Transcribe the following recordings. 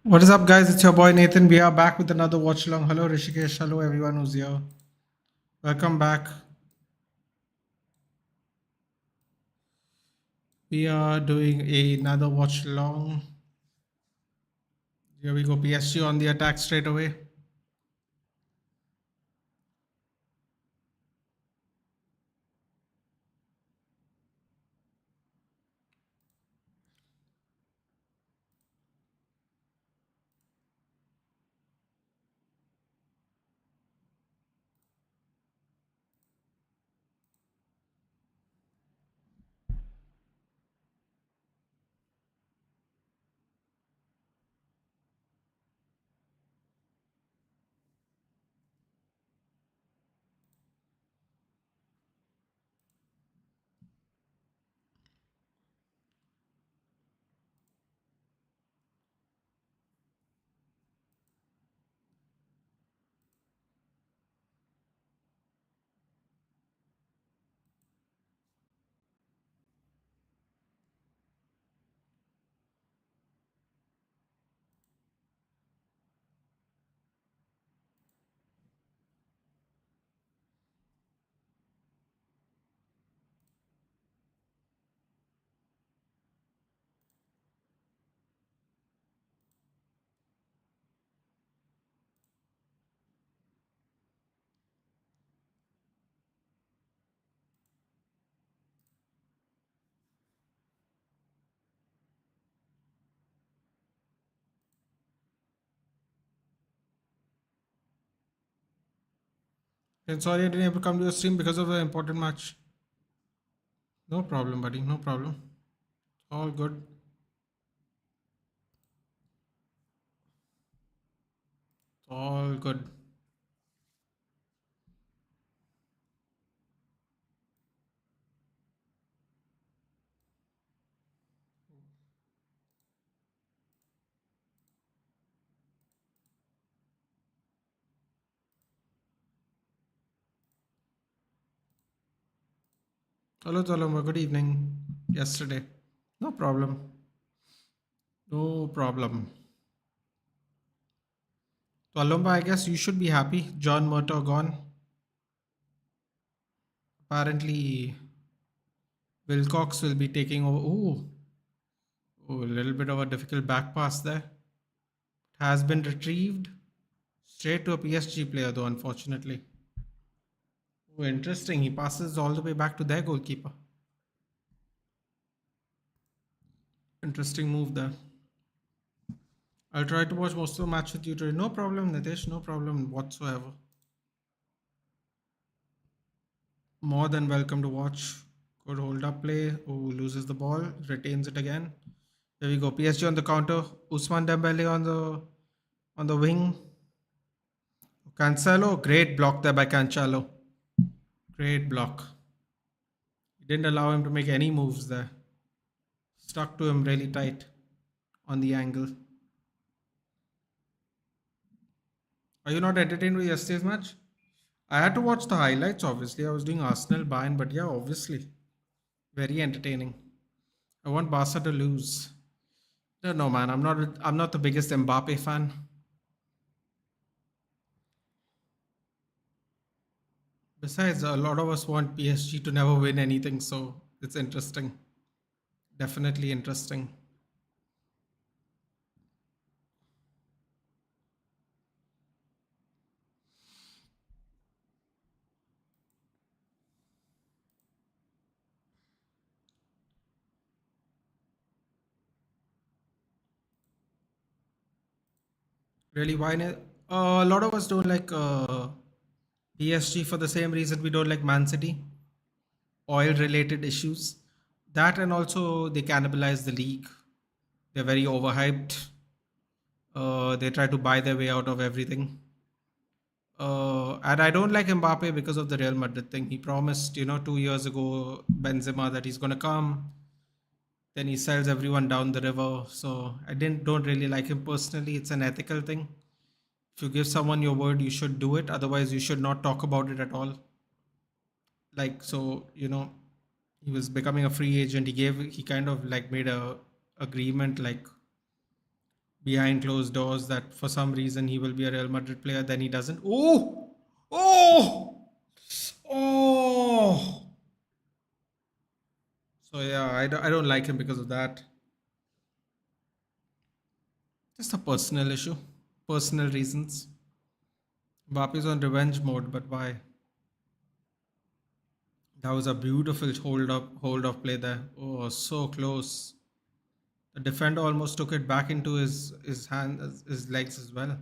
What is up, guys? It's your boy Nathan. We are back with another watch along. Hello, Rishikesh. Hello, everyone who's here. Welcome back. We are doing another watch along. Here we go. PSG on the attack straight away. And sorry I didn't able to come to your stream because of the important match. No problem, buddy. No problem. All good. All good. Hello, Taloma. Good evening. Yesterday. No problem. No problem. So, Alomba, I guess you should be happy. John Murtaugh gone. Apparently, Wilcox will be taking over. Ooh, a little bit of a difficult back pass there. Has been retrieved. Straight to a PSG player, though, unfortunately. Oh, interesting. He passes all the way back to their goalkeeper. Interesting move there. I'll try to watch most of the match with you today. No problem, Nitesh. No problem whatsoever. More than welcome to watch. Good hold up play. Oh, loses the ball. Retains it again. There we go. PSG on the counter. Usman Dembele on the wing. Cancelo. Great block there by Cancelo. Great block. He didn't allow him to make any moves there. Stuck to him really tight on the angle. Are you not entertained with yesterday's match? I had to watch the highlights, obviously. I was doing Arsenal Bayern, but yeah, obviously. Very entertaining. I want Barca to lose. Don't know, man. I'm not the biggest Mbappe fan. Besides, a lot of us want PSG to never win anything, so it's interesting. Definitely interesting. Really, why not? A lot of us don't like PSG for the same reason we don't like Man City. Oil related issues. That and also they cannibalize the league. They're very overhyped. They try to buy their way out of everything. And I don't like Mbappe because of the Real Madrid thing. He promised, 2 years ago, Benzema that he's gonna come. Then he sells everyone down the river. So I don't really like him personally. It's an ethical thing. If you give someone your word, you should do it. Otherwise, you should not talk about it at all. Like so, he was becoming a free agent. He kind of like made a agreement like behind closed doors that for some reason he will be a Real Madrid player, then he doesn't. Oh, oh, oh. So yeah, I don't like him because of that. Just a personal issue, personal reasons. Mbappe's on revenge mode, but why? That was a beautiful hold up play there. Oh, so close. The defender almost took it back into his hand, his legs as well.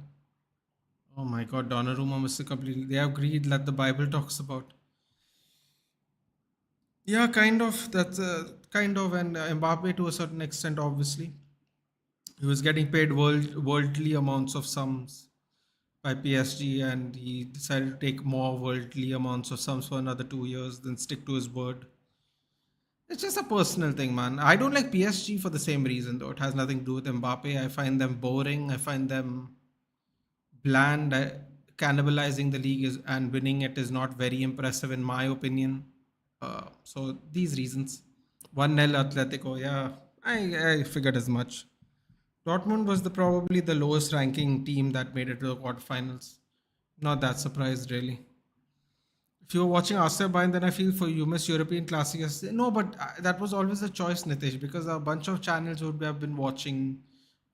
Oh my God, Donnarumma missed it completely. They have greed that the Bible talks about. Yeah, kind of. That's kind of, and Mbappe to a certain extent, obviously. He was getting paid worldly amounts of sums by PSG, and he decided to take more worldly amounts of sums for another 2 years, then stick to his word. It's just a personal thing, man. I don't like PSG for the same reason, though. It has nothing to do with Mbappe. I find them boring. I find them bland. Cannibalizing the league is and winning it is not very impressive, in my opinion. So these reasons. 1-0 Atletico, yeah. I figured as much. Dortmund was probably the lowest ranking team that made it to the quarterfinals. Not that surprised, really. If you were watching Arsenal Bayern, then I feel for you miss European Classic yesterday. No, but that was always a choice, Nitish, because a bunch of channels would have been watching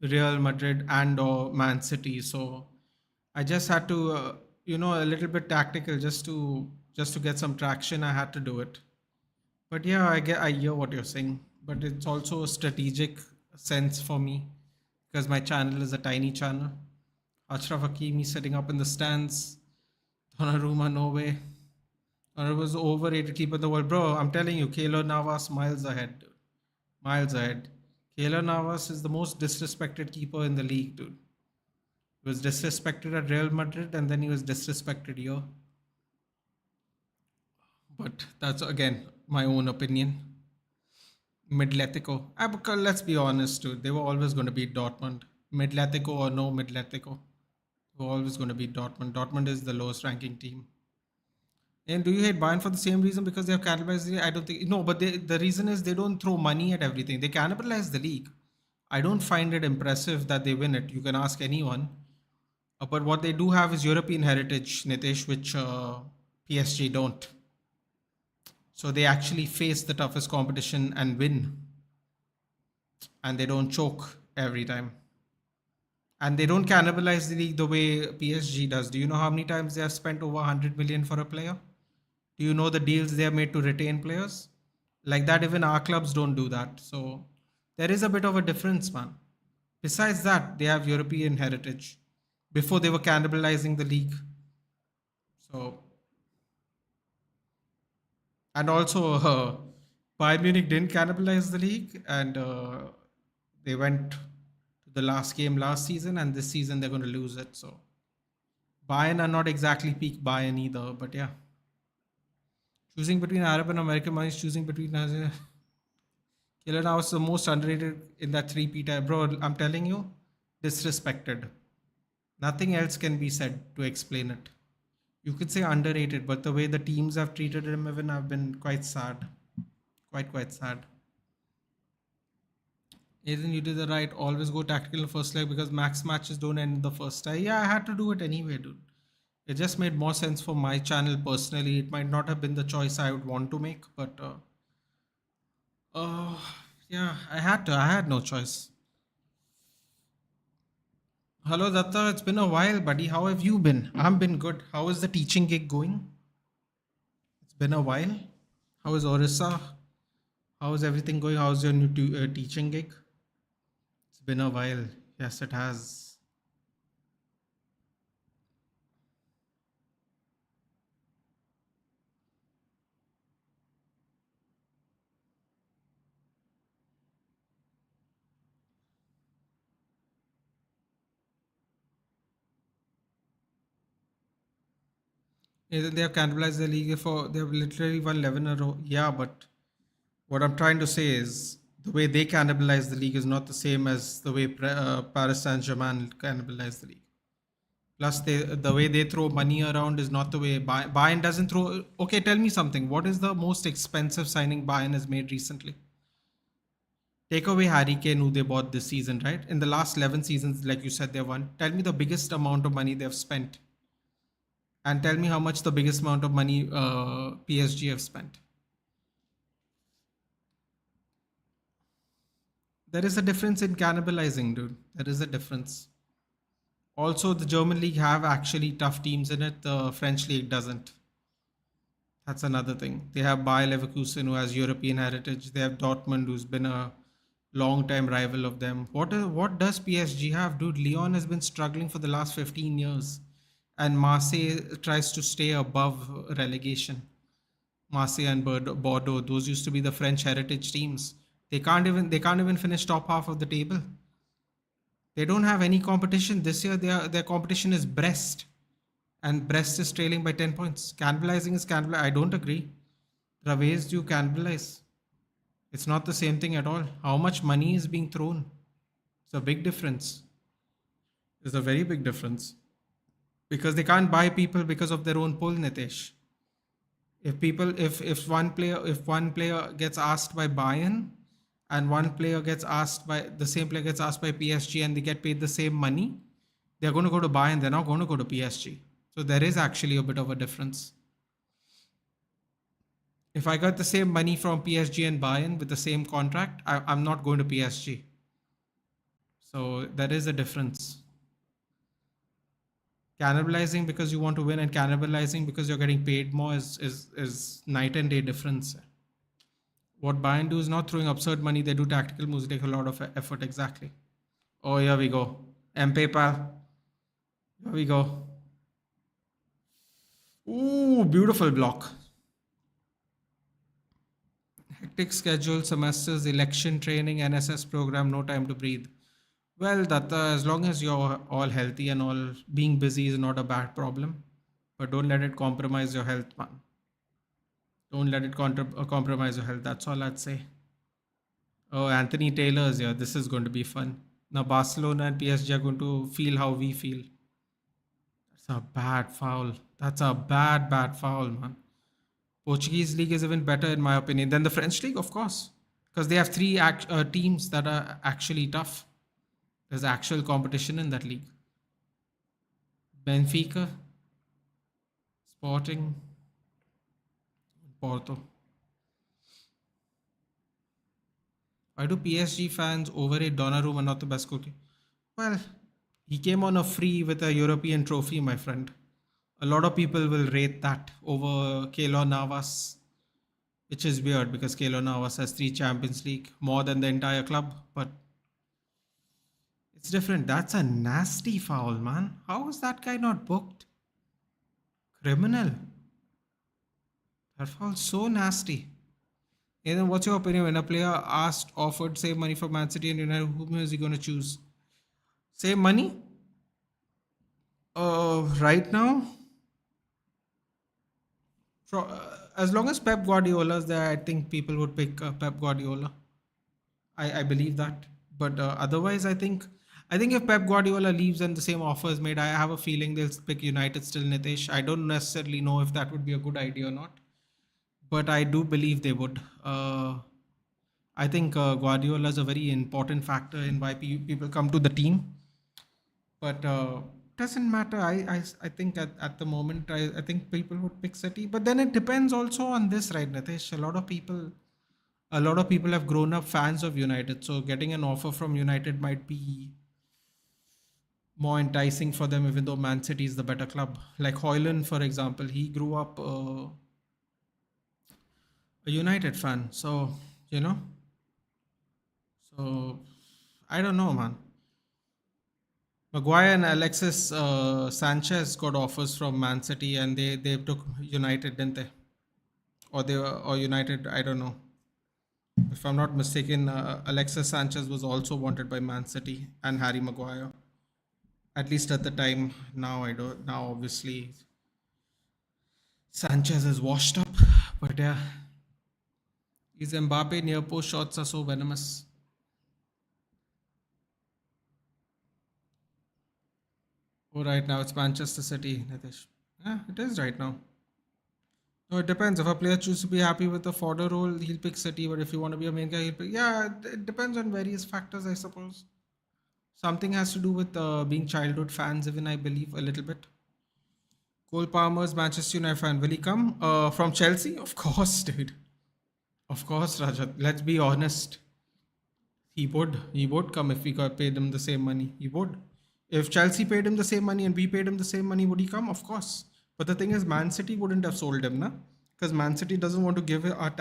Real Madrid and or Man City. So I just had to, a little bit tactical just to get some traction. I had to do it. But yeah, I hear what you're saying, but it's also a strategic sense for me because my channel is a tiny channel. Ashraf Hakimi sitting up in the stands. Donnarumma, no way. Donnarumma was overrated keeper in the world, bro. I'm telling you, Keylor Navas miles ahead, dude. Miles ahead. Keylor Navas is the most disrespected keeper in the league, dude. He was disrespected at Real Madrid, and then he was disrespected here. But that's again my own opinion. Midletico. Let's be honest, dude. They were always going to beat Dortmund. Midletico or no Midletico. They were always going to beat Dortmund. Dortmund is the lowest ranking team. And do you hate Bayern for the same reason because they have cannibalized the league? I don't think. No, but the reason is they don't throw money at everything. They cannibalize the league. I don't find it impressive that they win it. You can ask anyone. But what they do have is European heritage, Nitish, which PSG don't. So they actually face the toughest competition and win. And they don't choke every time. And they don't cannibalize the league the way PSG does. Do you know how many times they have spent over 100 million for a player? Do you know the deals they have made to retain players? Like that, even our clubs don't do that. So there is a bit of a difference, man. Besides that, they have European heritage. Before they were cannibalizing the league. So, and also, Bayern Munich didn't cannibalize the league, and they went to the last game last season, and this season they're going to lose it. So, Bayern are not exactly peak Bayern either, but yeah. Choosing between Arab and American money is choosing between. Killer now is the most underrated in that three-peat. Bro, I'm telling you, disrespected. Nothing else can be said to explain it. You could say underrated, but the way the teams have treated him, even have been quite sad. Quite sad. Ethan, you did the right. Always go tactical in the first leg because max matches don't end in the first time. Yeah, I had to do it anyway, dude. It just made more sense for my channel personally. It might not have been the choice I would want to make, but uh, yeah, I had to. I had no choice. Hello, Datta. It's been a while, buddy. How have you been? I've been good. How is the teaching gig going? It's been a while. How is Orissa? How is everything going? How's your new teaching gig? It's been a while. Yes, it has. Either they have cannibalized the league for they have literally won 11 in a row. Yeah, but what I'm trying to say is the way they cannibalize the league is not the same as the way Paris Saint Germain cannibalize the league. Plus, the way they throw money around is not the way Bayern doesn't throw. Okay, tell me something. What is the most expensive signing Bayern has made recently? Take away Harry Kane, who they bought this season, right? In the last 11 seasons, like you said, they won. Tell me the biggest amount of money they've spent, and tell me how much the biggest amount of money PSG have spent. There is a difference in cannibalizing, dude. There is a difference. Also, the German league have actually tough teams in it. The French league doesn't. That's another thing. They have Bayer Leverkusen, who has European heritage. They have Dortmund, who's been a long-time rival of them. What does PSG have, dude? Lyon has been struggling for the last 15 years, and Marseille tries to stay above relegation. Marseille and Bordeaux, those used to be the French heritage teams. They can't even finish top half of the table. They don't have any competition this year. Their competition is Brest, and Brest is trailing by 10 points. Cannibalizing is cannibalizing. I don't agree. Raves do cannibalize. It's not the same thing at all. How much money is being thrown? It's a big difference. It's a very big difference because they can't buy people because of their own pull, Nitesh. If one player gets asked by Bayern and one player gets asked by the same player gets asked by PSG and they get paid the same money, they're going to go to Bayern. They're not going to go to PSG. So there is actually a bit of a difference. If I got the same money from PSG and Bayern with the same contract, I'm not going to PSG. So there is a difference. Cannibalizing because you want to win and cannibalizing because you're getting paid more is night and day difference. What Bayern do is not throwing absurd money. They do tactical moves. They take a lot of effort. Exactly. Oh, here we go. PayPal. Here we go. Ooh, beautiful block. Hectic schedule, semesters, election training, NSS program, no time to breathe. Well, Datta, as long as you're all healthy and all, being busy is not a bad problem. But don't let it compromise your health, man. Don't let it compromise your health. That's all I'd say. Oh, Anthony Taylor is here. This is going to be fun. Now, Barcelona and PSG are going to feel how we feel. That's a bad foul. That's a bad, bad foul, man. Portuguese league is even better, in my opinion, than the French league, of course, because they have three teams that are actually tough. There's actual competition in that league. Benfica, Sporting, Porto. Why do PSG fans overrate Donnarumma not the best goalkeeper? Well, he came on a free with a European trophy, my friend. A lot of people will rate that over Keylor Navas, which is weird because Keylor Navas has three Champions League, more than the entire club. But it's different. That's a nasty foul, man. How is that guy not booked? Criminal. That foul's so nasty. And then what's your opinion when a player offered same money for Man City and United, whom is he going to choose? Same money? Right now, as long as Pep Guardiola's there, I think people would pick Pep Guardiola. I believe that. But otherwise, I think if Pep Guardiola leaves and the same offer is made, I have a feeling they'll pick United still, Nitesh. I don't necessarily know if that would be a good idea or not, but I do believe they would. I think Guardiola is a very important factor in why people come to the team. But doesn't matter. I think at the moment I think people would pick City, but then it depends also on this, right, Nitesh? A lot of people have grown up fans of United, so getting an offer from United might be more enticing for them, even though Man City is the better club. Like Hoyland, for example, he grew up a United fan, so you know. So I don't know, man. Maguire and Alexis Sanchez got offers from Man City, and they took United, didn't they? Or United. I don't know. If I'm not mistaken, Alexis Sanchez was also wanted by Man City and Harry Maguire. At least at the time. Now I don't. Now obviously Sanchez is washed up, but yeah, his Mbappe near post shots are so venomous. Oh, right now it's Manchester City, Nitish. Yeah, it is right now. No, it depends. If a player chooses to be happy with the fodder role, he'll pick City. But if you want to be a main guy, he'll pick. Yeah, it depends on various factors, I suppose. Something has to do with being childhood fans, even I believe a little bit. Cole Palmer's Manchester United fan. Will he come from Chelsea? Of course, dude. Of course, Rajat. Let's be honest. He would. He would come if we got paid him the same money. He would. If Chelsea paid him the same money and we paid him the same money, would he come? Of course. But the thing is, Man City wouldn't have sold him, na? Because Man City doesn't want to give their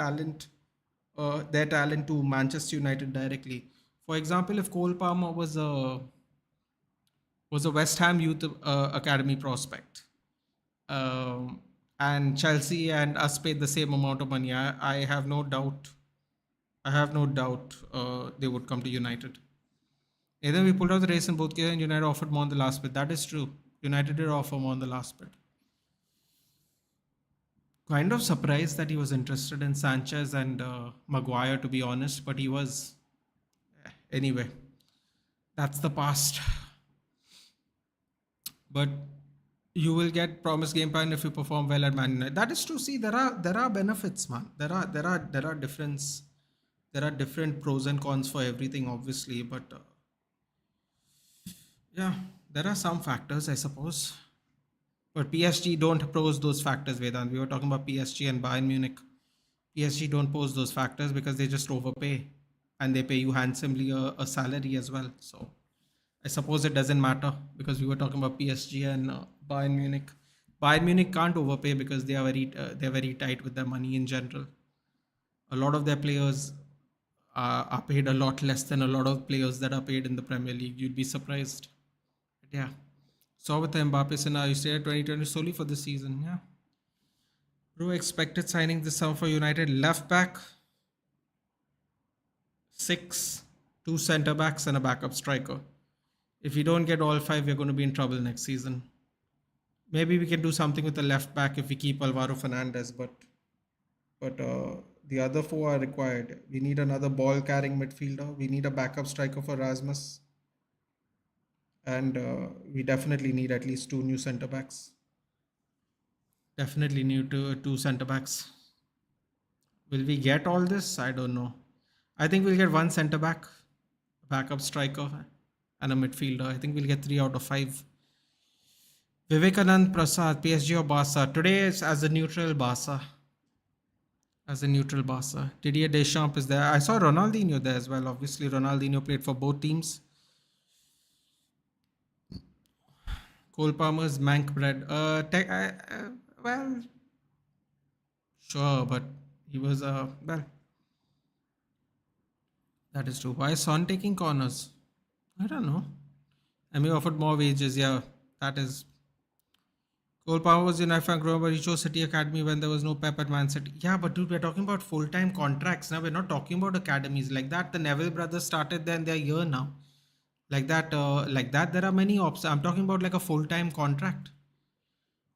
talent to Manchester United directly. For example, if Cole Palmer was a West Ham Youth Academy prospect, and Chelsea and us paid the same amount of money, I have no doubt. I have no doubt they would come to United. Either we pulled out the race in both cases and United offered more on the last bit. That is true. United did offer more on the last bit. Kind of surprised that he was interested in Sanchez and Maguire, to be honest, but he was. Anyway, that's the past. But you will get promised game plan if you perform well at Man United. That is true. See, there are benefits, man. There are different pros and cons for everything, obviously, but yeah, there are some factors, I suppose. But PSG don't pose those factors, Vedant. We were talking about PSG and Bayern Munich. PSG don't pose those factors because they just overpay and they pay you handsomely a salary as well. So I suppose it doesn't matter because we were talking about PSG and Bayern Munich. Bayern Munich can't overpay because they're very tight with their money in general. A lot of their players are paid a lot less than a lot of players that are paid in the Premier League. You'd be surprised. But yeah. So with the Mbappe scenario, you stay at 2020 solely for this season. Yeah. Bro, expected signing this summer for United. Left back, 6, 2 centre backs, and a backup striker. If we don't get all 5, we're going to be in trouble next season. Maybe we can do something with the left back if we keep Alvaro Fernandez, but the other 4 are required. We need another ball carrying midfielder. We need a backup striker for Rasmus. And we definitely need at least 2 new centre backs. Definitely need two centre backs. Will we get all this? I don't know. I think we'll get 1 centre back, a backup striker, and a midfielder. I think we'll get 3 out of 5. Vivekanand Prasad, PSG or Barca? Today is as a neutral Barca. As a neutral Barca. Didier Deschamps is there. I saw Ronaldinho there as well. Obviously, Ronaldinho played for both teams. Cole Palmer's Mank bread. Well, sure, but he was well. That is true. Why is Son taking corners? I don't know. I mean, offered more wages. Yeah, that is. Cole Palmer was in IFA growing, but he chose City Academy when there was no Pep at Man City. Yeah, but dude, we're talking about full-time contracts now. We're not talking about academies like that. The Neville brothers started there and they're here now. Like that, there are many options. I'm talking about like a full-time contract.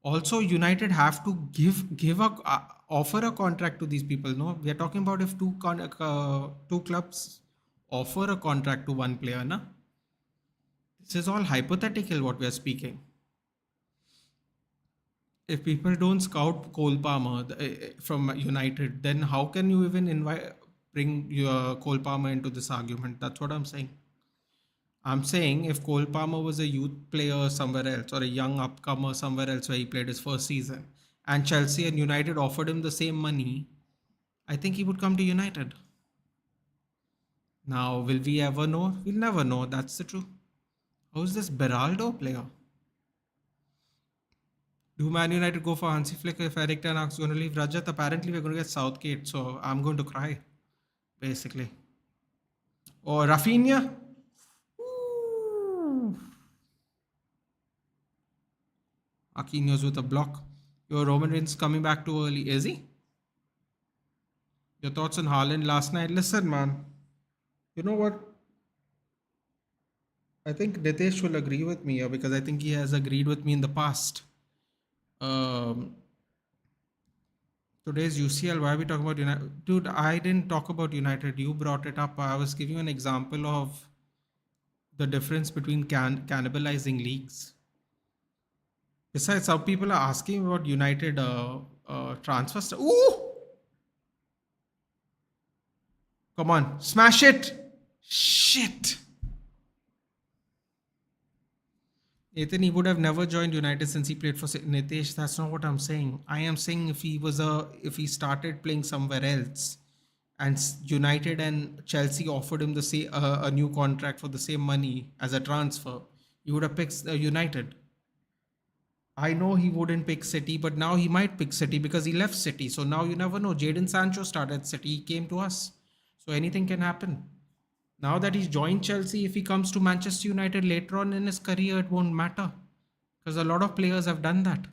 Also, United have to give a offer a contract to these people. No, we are talking about if two clubs offer a contract to one player. Na, this is all hypothetical. What we are speaking. If people don't scout Cole Palmer from United, then how can you even bring your Cole Palmer into this argument? That's what I'm saying. I'm saying if Cole Palmer was a youth player somewhere else or a young upcomer somewhere else where he played his first season and Chelsea and United offered him the same money, I think he would come to United. Now, will we ever know? We'll never know. That's the truth. How's this Beraldo player? Do Man United go for Hansi Flick if Eric Ten Hag's going to leave? Rajat, apparently we're going to get Southgate, so I'm going to cry, basically. Or Rafinha? Aquino's with a block. Your Roman Reigns coming back too early. Is he? Your thoughts on Haaland last night? Listen, man. You know what? I think Nitesh will agree with me here because I think he has agreed with me in the past. Today's UCL, why are we talking about United? Dude, I didn't talk about United. You brought it up. I was giving you an example of the difference between cannibalizing leagues. Besides, some people are asking about United transfer stuff. Ooh! Come on, smash it! Shit! Nathan, he would have never joined United since he played for Nitesh. That's not what I'm saying. I am saying if he started playing somewhere else, and United and Chelsea offered him the a new contract for the same money as a transfer, he would have picked United. I know he wouldn't pick City, but now he might pick City because he left City. So now you never know. Jadon Sancho started City, he came to us. So anything can happen. Now that he's joined Chelsea, if he comes to Manchester United later on in his career, it won't matter. Because a lot of players have done that.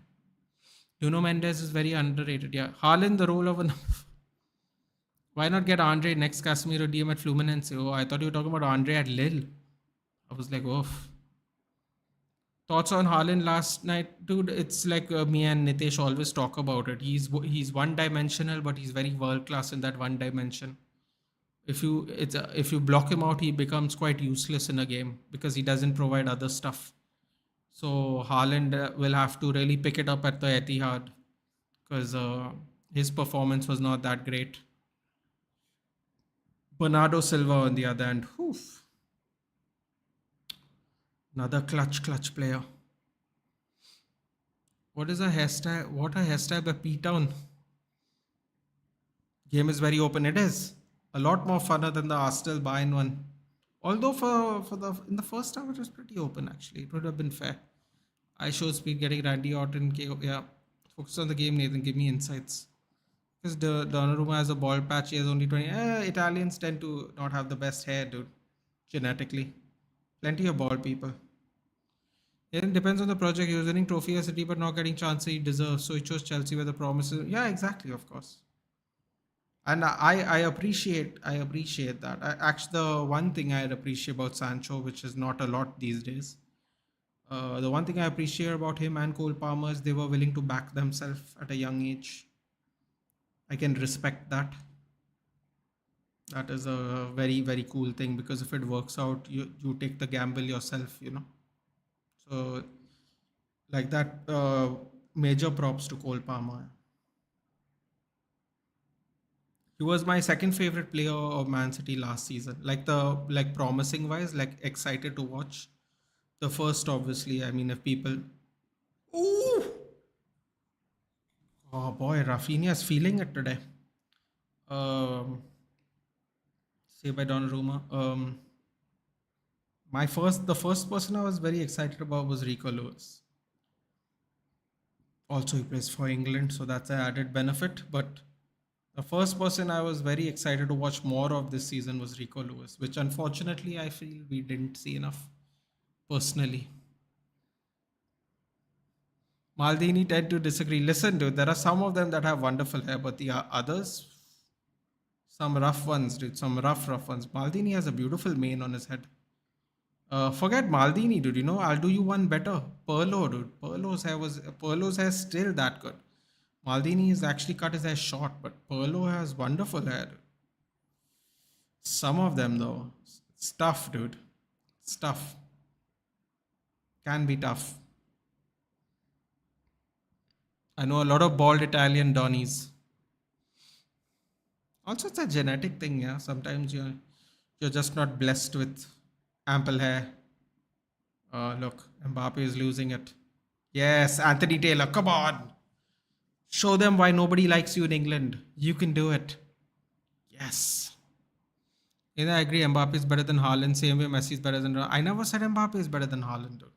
Nuno Mendes is very underrated. Yeah. Haaland, the role of a. Why not get Andre next Casemiro DM at Fluminense? Oh, I thought you were talking about Andre at Lille. I was like, oh. Thoughts on Haaland last night, dude? It's like me and Nitesh always talk about it. He's one dimensional, but he's very world class in that one dimension. If you block him out, he becomes quite useless in a game because he doesn't provide other stuff. So Haaland will have to really pick it up at the Etihad because his performance was not that great. Bernardo Silva on the other hand, oof, another clutch player. What is a hairstyle? What a hairstyle by P-Town. Game is very open. It is a lot more funner than the Arsenal Bayern one. Although for the in the first half it was pretty open actually. It would have been fair. I show speed getting Randy Orton. Yeah, focus on the game, Nathan. Give me insights. Because Donnarumma has a ball patch. He has only 20. Italians tend to not have the best hair, dude. Genetically, plenty of bald people. It depends on the project. He was winning trophy at City, but not getting chances he deserves. So he chose Chelsea where the promises. Yeah, exactly. Of course. And I appreciate that. Actually, the one thing I appreciate about Sancho, which is not a lot these days, the one thing I appreciate about him and Cole Palmer is they were willing to back themselves at a young age. I can respect that. That is a very, very cool thing because if it works out, you take the gamble yourself, you know. So, like that, major props to Cole Palmer. He was my second favorite player of Man City last season. Like promising wise, like excited to watch. The first, obviously, I mean, if people. Ooh! Oh boy, Rafinha's feeling it today. Um, Say by Donnarumma. The first person I was very excited about was Rico Lewis. Also, he plays for England, so that's an added benefit. But the first person I was very excited to watch more of this season was Rico Lewis, which unfortunately I feel we didn't see enough personally. Maldini tend to disagree. Listen, dude, there are some of them that have wonderful hair, but the others, some rough ones, dude, some rough ones. Maldini has a beautiful mane on his head. Forget Maldini, dude. You know, I'll do you one better. Pirlo, dude. Pirlo's hair still that good. Maldini has actually cut his hair short, but Pirlo has wonderful hair. Some of them though, it's tough, dude. It's tough. Can be tough. I know a lot of bald Italian Donnies. Also, it's a genetic thing, yeah. Sometimes you're just not blessed with ample hair. Look, Mbappe is losing it. Yes, Anthony Taylor, come on. Show them why nobody likes you in England. You can do it. Yes. Yeah, I agree. Mbappe is better than Haaland. Same way Messi is better than. I never said Mbappe is better than Haaland. Dude.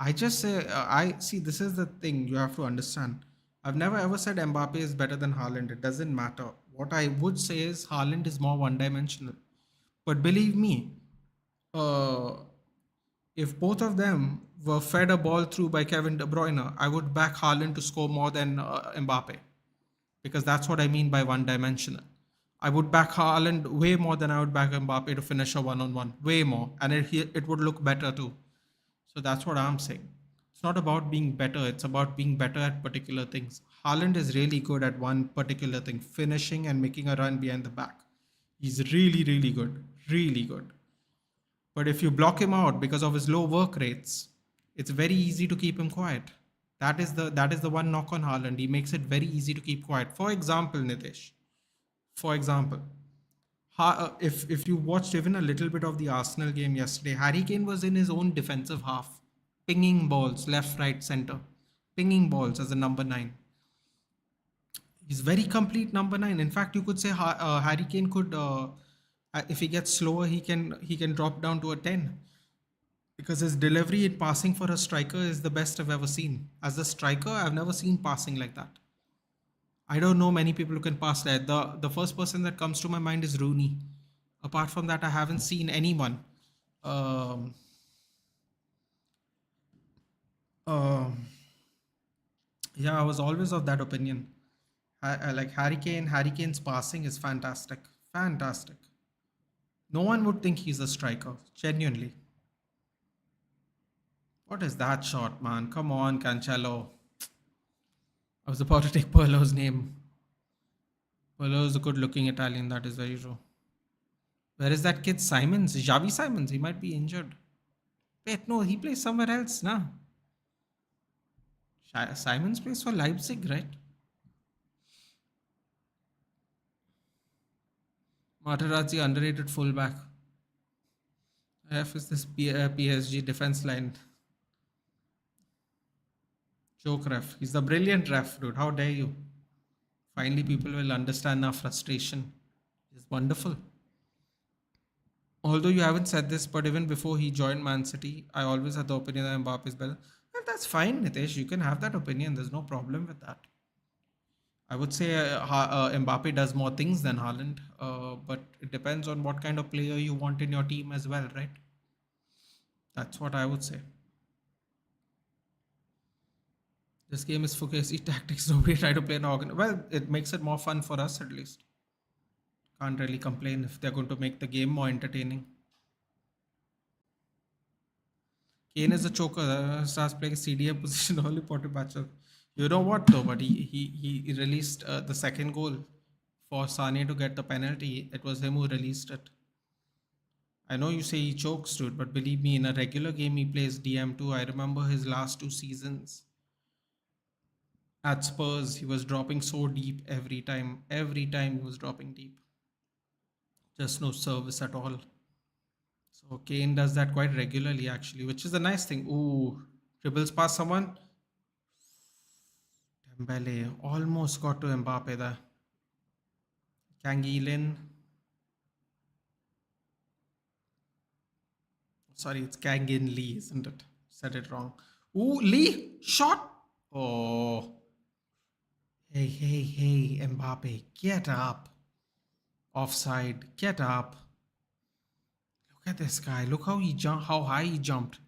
I just say I see. This is the thing you have to understand. I've never ever said Mbappe is better than Haaland. It doesn't matter. What I would say is Haaland is more one-dimensional. But believe me, uh, if both of them were fed a ball through by Kevin De Bruyne, I would back Haaland to score more than Mbappe, because that's what I mean by one-dimensional. I would back Haaland way more than I would back Mbappe to finish a one-on-one, way more, and it would look better too. So that's what I'm saying. It's not about being better; it's about being better at particular things. Haaland is really good at one particular thing, finishing and making a run behind the back. He's really, really good, really good. But if you block him out because of his low work rates, it's very easy to keep him quiet. That is the one knock on Haaland. He makes it very easy to keep quiet. For example, Nitish. For example, if you watched even a little bit of the Arsenal game yesterday, Harry Kane was in his own defensive half, pinging balls left, right, center, pinging balls as a number nine. He's very complete number nine. In fact, you could say Harry Kane could, if he gets slower, he can drop down to a 10 because his delivery in passing for a striker is the best I've ever seen. As a striker, I've never seen passing like that. I don't know many people who can pass that. The first person that comes to my mind is Rooney. Apart from that, I haven't seen anyone. Um, um, yeah, I was always of that opinion. I like Harry Kane. Harry Kane's passing is fantastic. Fantastic. No one would think he's a striker. Genuinely. What is that shot, man? Come on, Cancelo. I was about to take Pirlo's name. Pirlo is a good looking Italian, that is very true. Where is that kid Simons? Javi Simons. He might be injured. Wait, no, he plays somewhere else, nah. Simons plays for Leipzig, right? Materazzi underrated fullback. F is this PSG defense line. Joke ref. He's the brilliant ref, dude. How dare you? Finally, people will understand our frustration. It's wonderful. Although you haven't said this, but even before he joined Man City, I always had the opinion that Mbappe is better. Well, that's fine, Nitesh. You can have that opinion. There's no problem with that. I would say Mbappe does more things than Haaland, but it depends on what kind of player you want in your team as well, right? That's what I would say. This game is Fugazi tactics. Nobody try to play an organ. Well, it makes it more fun for us at least. Can't really complain if they're going to make the game more entertaining. Kane is a choker. Starts playing CDM position only Potter matchup. You know what though? But he released the second goal for Sane to get the penalty. It was him who released it. I know you say he chokes, dude, but believe me, in a regular game he plays DM2. I remember his last two seasons at Spurs. He was dropping so deep every time. Every time he was dropping deep. Just no service at all. So Kane does that quite regularly, actually, which is a nice thing. Ooh, dribbles past someone. Dembele almost got to Mbappe there. Kangilin. Sorry, it's Kangin Lee, isn't it? Said it wrong. Ooh, Lee shot. Oh, hey, hey, hey, Mbappe, get up. Offside, get up. Look at this guy. Look how he jumped. How high he jumped.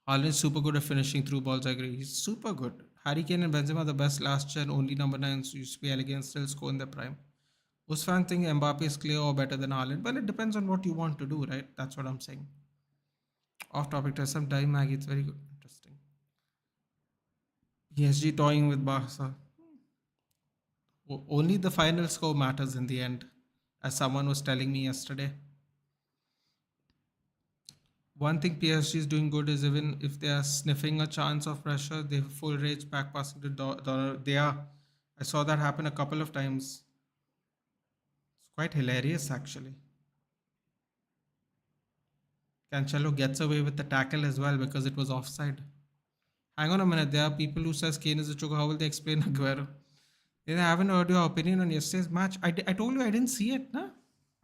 Haaland's super good at finishing through balls. I agree. He's super good. Harry Kane and Benzema are the best last gen. Only number nines used to be elegant, still score in their prime. Most fans think Mbappe is clear or better than Haaland. Well, it depends on what you want to do, right? That's what I'm saying. Off topic, there's some time, Maggie. It's very good. Interesting. PSG toying with Barca. Only the final score matters in the end, as someone was telling me yesterday. One thing PSG is doing good is even if they are sniffing a chance of pressure, they have full rage back passing to They are. I saw that happen a couple of times. It's quite hilarious, actually. Cancelo gets away with the tackle as well because it was offside. Hang on a minute. There are people who says Kane is a choker. How will they explain Aguero? I haven't heard your opinion on yesterday's match. I told you I didn't see it, nah?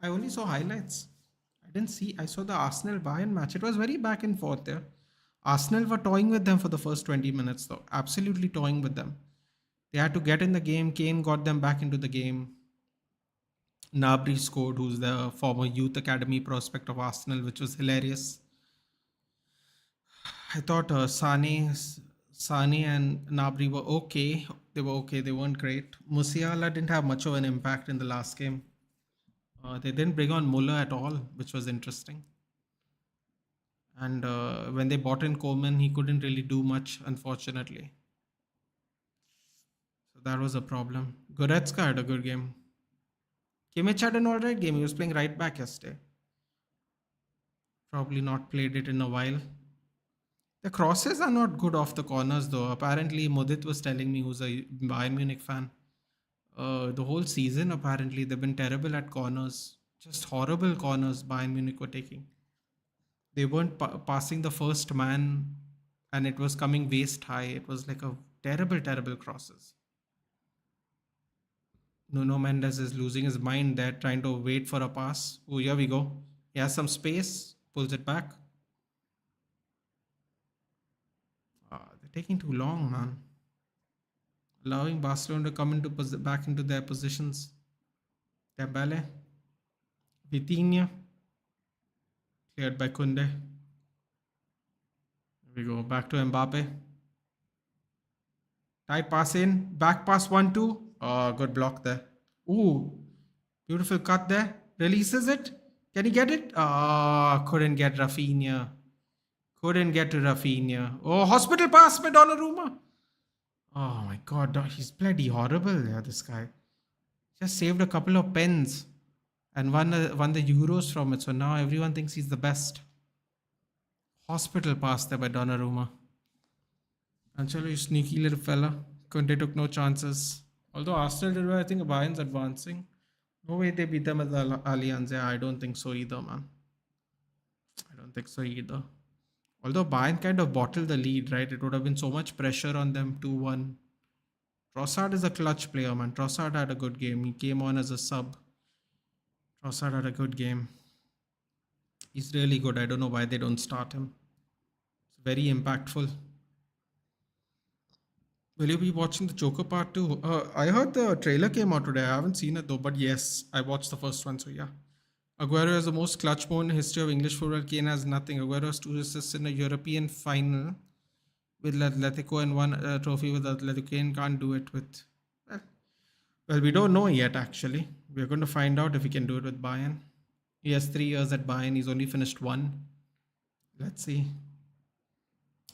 I only saw highlights. I didn't see. I saw the Arsenal Bayern match. It was very back and forth there. Arsenal were toying with them for the first 20 minutes, though. Absolutely toying with them. They had to get in the game. Kane got them back into the game. Nabri scored, who's the former youth academy prospect of Arsenal, which was hilarious. I thought Sane and Nabri were okay. They were okay. They weren't great. Musiala didn't have much of an impact in the last game. They didn't bring on Muller at all, which was interesting. And when they bought in Coleman, he couldn't really do much, unfortunately. So that was a problem. Goretzka had a good game. Kimmich had an alright game. He was playing right back yesterday. Probably not played it in a while. The crosses are not good off the corners though. Apparently, Mudit was telling me, who's a Bayern Munich fan. The whole season, apparently, they've been terrible at corners. Just horrible corners Bayern Munich were taking. They weren't passing the first man, and it was coming waist high. It was like a terrible, terrible crosses. Nuno Mendes is losing his mind there, trying to wait for a pass. Oh, here we go. He has some space, pulls it back. They're taking too long, man. Allowing Barcelona to come back into their positions. Dembele, Vitinha, cleared by Kunde. Here we go. Back to Mbappe. Tight pass in. Back pass 1-2. Oh, good block there. Ooh, beautiful cut there. Releases it. Can he get it? Ah, couldn't get Rafinha. Couldn't get to Rafinha. Oh, hospital pass by Donnarumma. Oh my god, he's bloody horrible. Yeah, this guy. Just saved a couple of pens and won the Euros from it. So now everyone thinks he's the best. Hospital pass there by Donnarumma. Anchelo, you sneaky little fella. Conte took no chances. Although Arsenal did well, I think Bayern's advancing. No way they beat them at the Allianz. Yeah, I don't think so either, man. I don't think so either. Although Bayern kind of bottled the lead, right? It would have been so much pressure on them 2-1. Trossard is a clutch player, man. Trossard had a good game. He came on as a sub. Trossard had a good game. He's really good. I don't know why they don't start him. It's very impactful. Will you be watching the Joker part too? I heard the trailer came out today. I haven't seen it though, but yes, I watched the first one, so yeah. Aguero has the most clutch moment in the history of English football. Kane has nothing. Aguero has 2 assists in a European final with Atletico and one trophy with Atletico. Kane can't do it with. Well, we don't know yet, actually. We're going to find out if he can do it with Bayern. He has 3 years at Bayern. He's only finished one. Let's see.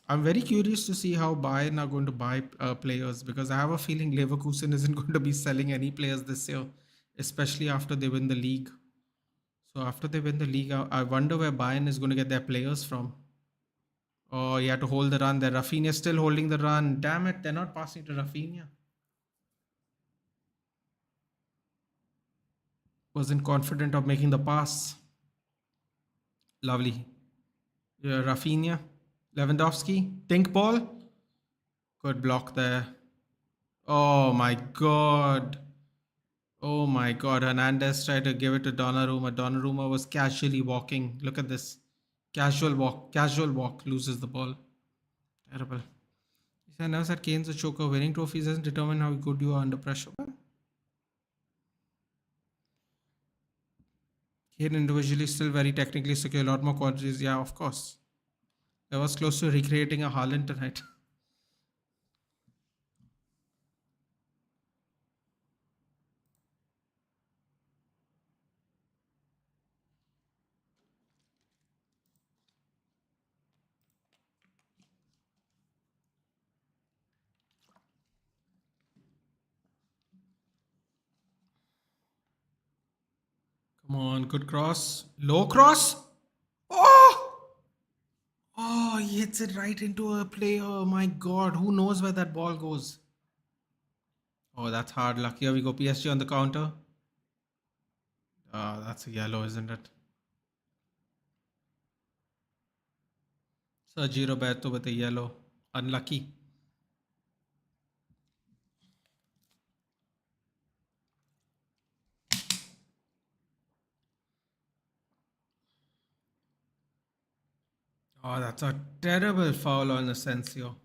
I'm very curious to see how Bayern are going to buy players because I have a feeling Leverkusen isn't going to be selling any players this year, especially after they win the league. So after they win the league, I wonder where Bayern is going to get their players from. Oh, you have to hold the run there. Rafinha is still holding the run. Damn it, they're not passing to Rafinha. Wasn't confident of making the pass. Lovely. Yeah, Rafinha. Lewandowski. Think ball. Good block there. Oh my god. Oh my god. Hernandez tried to give it to Donnarumma. Donnarumma was casually walking. Look at this. Casual walk. Casual walk. Loses the ball. Terrible. I never said Kane's a choker. Winning trophies doesn't determine how good you are under pressure. Kane individually still very technically secure. A lot more qualities. Yeah, of course. I was close to recreating a Haaland tonight. Come on, good cross. Low cross. Oh! Oh, he hits it right into a player. Oh my god, who knows where that ball goes? Oh, that's hard luck. Here we go. PSG on the counter. That's a yellow, isn't it? Sergio Roberto with a yellow. Unlucky. Oh, that's a terrible foul on Asensio.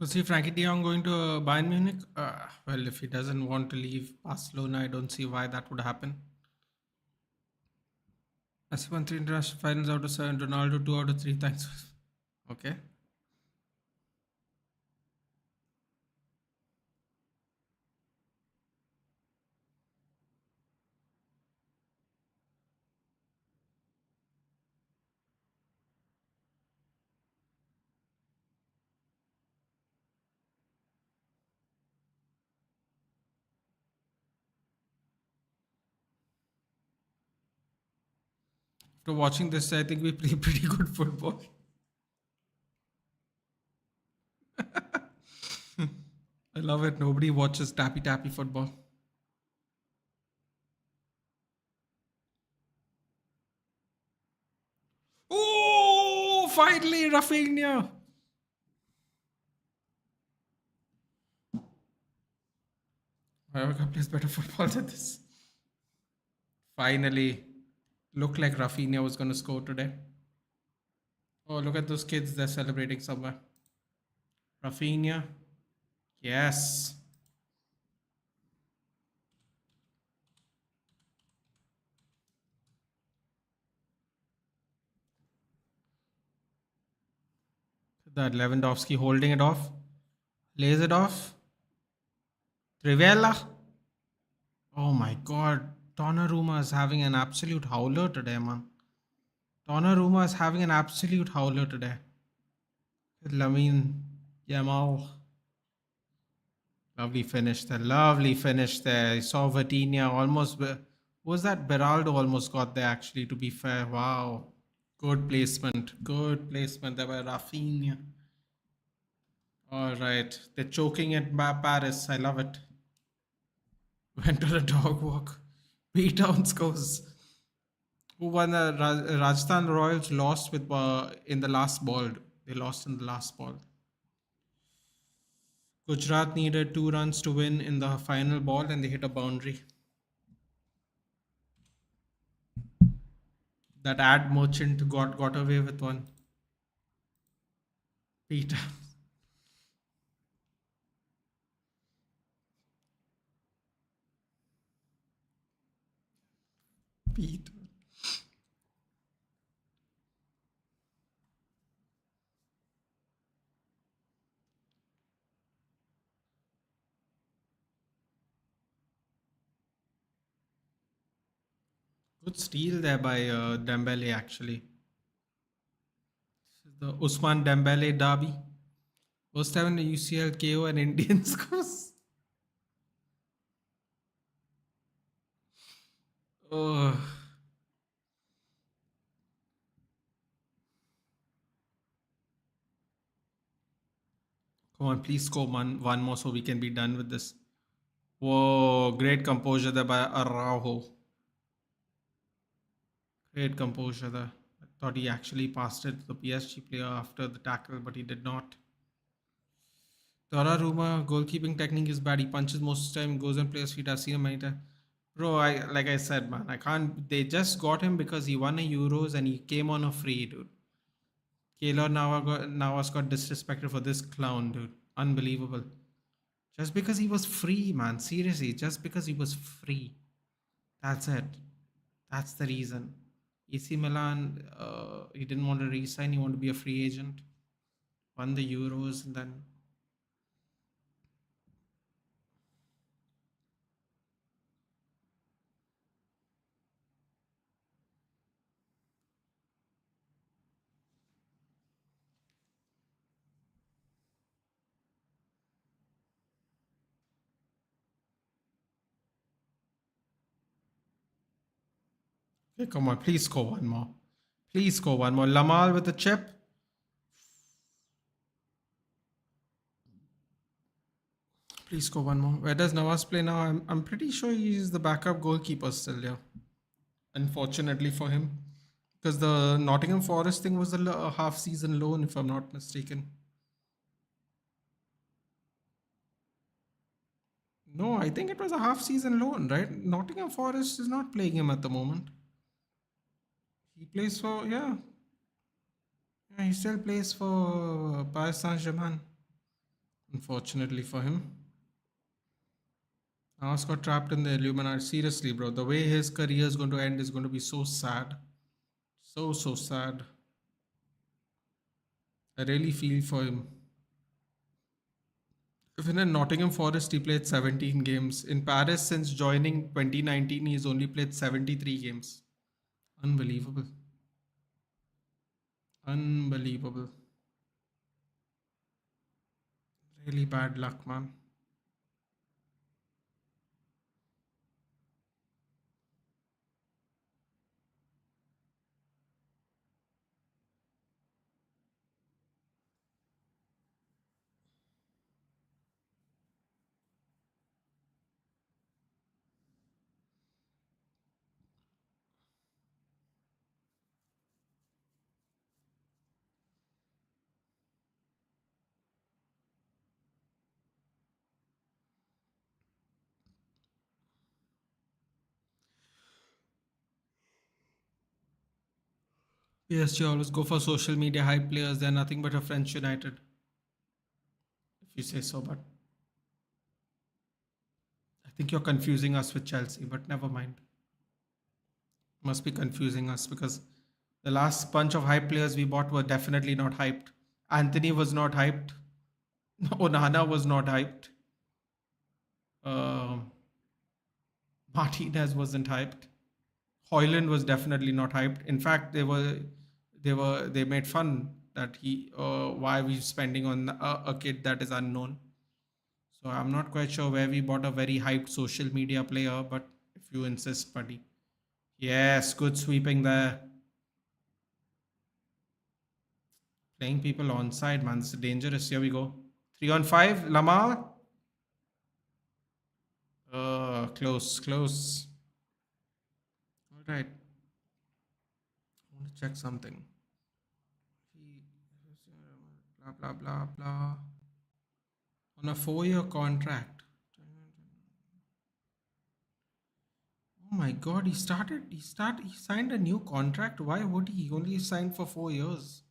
Could see Frankie de Jong going to Bayern Munich? Well, if he doesn't want to leave Barcelona, I don't see why that would happen. Messi won three international finals out of seven. Ronaldo two out of three. Thanks. Okay. After watching this, I think we play pretty good football. I love it. Nobody watches tappy tappy football. Oh, finally, Rafinha. Mallorca plays better football than this. Finally, looked like Rafinha was going to score today. Oh, look at those kids. They're celebrating somewhere. Rafinha. Yes. That Lewandowski holding it off. Lays it off. Trivella. Oh my god. Donnarumma is having an absolute howler today, man. Donnarumma is having an absolute howler today. Lamine Yamal. Lovely finish there. Lovely finish there. I saw Vitinha almost. Was that Beraldo almost got there, actually, to be fair? Wow. Good placement. Good placement there by Rafinha. All right. They're choking at Paris. I love it. Went on a dog walk. B-Town scores. Who won the Rajasthan Royals lost with in the last ball. They lost in the last ball. Gujarat needed 2 runs to win in the final ball and they hit a boundary. That ad merchant got away with one. Peter. Peter. Good steal there by Dembele, actually. This is the Usman Dembele derby. First time in the UCL KO and Indian scores. Oh, come on, please score one more so we can be done with this. Whoa, great composure there by Araujo. Great composure there. I thought he actually passed it to the PSG player after the tackle, but he did not. Donnarumma goalkeeping technique is bad. He punches most of the time, goes and plays feet. I've seen him many times. Bro, I like I said, man, I can't. They just got him because he won a Euros and he came on a free, dude. Keylor Navas got disrespected for this clown, dude. Unbelievable. Just because he was free, man. Seriously, just because he was free. That's it. That's the reason. AC Milan, he didn't want to resign. He wanted to be a free agent. Won the Euros and then. Okay, come on. Please score one more. Please score one more. Lamal with the chip. Please score one more. Where does Navas play now? I'm pretty sure he's the backup goalkeeper still, yeah. Unfortunately for him. Because the Nottingham Forest thing was a half season loan, if I'm not mistaken. No, I think it was a half season loan, right? Nottingham Forest is not playing him at the moment. He plays for, yeah. Yeah, he still plays for Paris Saint Germain. unfortunately for him. Navas got trapped in the Illuminati. Seriously, bro, the way his career is going to end is going to be so sad. So, so sad. I really feel for him. Even in Nottingham Forest, he played 17 games. In Paris, since joining 2019, he's only played 73 games. Unbelievable. Unbelievable. Really bad luck, man. PSG always go for social media hype players. They're nothing but a French United, if you say so. But I think you're confusing us with Chelsea, but never mind. Must be confusing us because the last bunch of hype players we bought were definitely not hyped. Anthony was not hyped. Onana was not hyped. Uh, Martinez wasn't hyped. Hoyland was definitely not hyped. In fact, they made fun that he why we spending on a kid that is unknown. So I'm not quite sure where we bought a very hyped social media player, but if you insist, buddy. Yes, good sweeping there. Playing people onside, man. This is dangerous. Here we go. 3 on 5. Lamar. Close, close. All right. I want to check something. Blah, blah, blah, blah. On a 4-year contract. Oh my god, he signed a new contract. Why would he only sign for 4 years?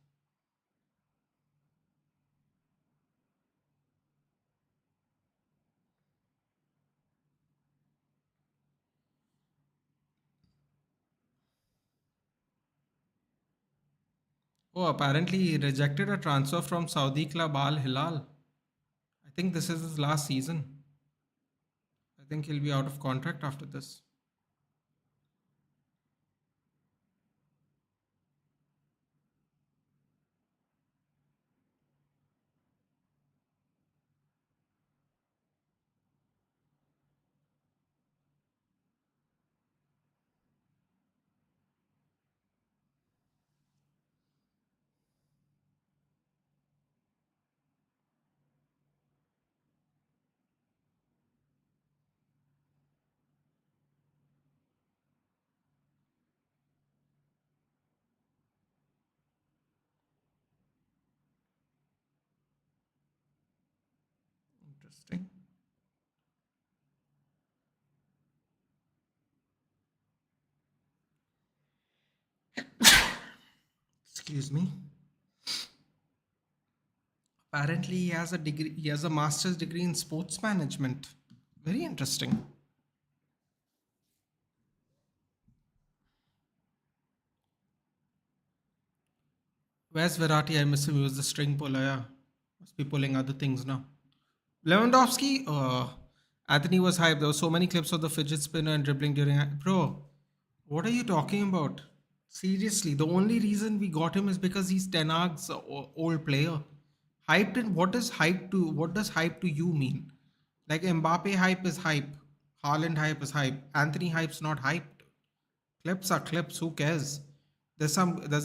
Oh, apparently he rejected a transfer from Saudi club Al Hilal. I think this is his last season. I think he'll be out of contract after this. Interesting. Excuse me. Apparently he has a degree, he has a master's degree in sports management. Very interesting. Where's Verratti? I miss him. He was the string puller. Yeah. Must be pulling other things now. Lewandowski, Anthony was hyped. There were so many clips of the fidget spinner and dribbling during. Bro, what are you talking about? Seriously, the only reason we got him is because he's Ten Hag's old player. Hyped in what does hype to what does hype to you mean? Like Mbappe hype is hype, Haaland hype is hype, Anthony hype's not hyped. Clips are clips. Who cares? There's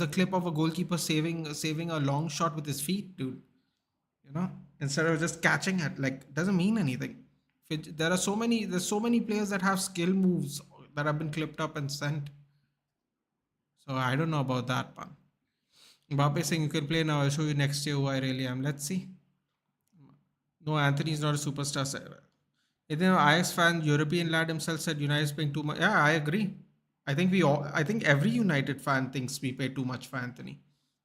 a clip of a goalkeeper saving a long shot with his feet, dude. You know, instead of just catching it, like doesn't mean anything. There's so many players that have skill moves that have been clipped up and sent. So I don't know about that one. Mbappe saying you can play now. I'll show you next year who I really am. Let's see. No, Anthony's not a superstar. Even an Ajax fan, European lad himself said United's paying too much. Yeah, I agree. I think every United fan thinks we pay too much for Anthony.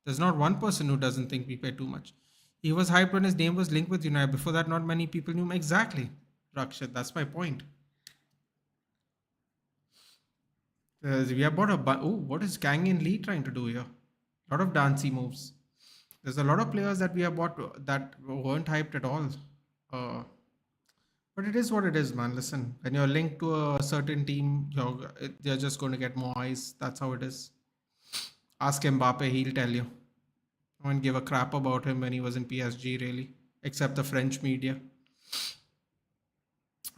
There's not one person who doesn't think we pay too much. He was hyped when his name was linked with United. Before that, not many people knew him. Exactly, Rakshit. That's my point. We have bought a. Oh, what is Kang In Lee trying to do here? A lot of dancey moves. There's a lot of players that we have bought that weren't hyped at all. Uh, but it is what it is, man. Listen, when you're linked to a certain team, you're just going to get more eyes. That's how it is. Ask Mbappe, he'll tell you. No one gave a crap about him when he was in PSG, really, except the French media.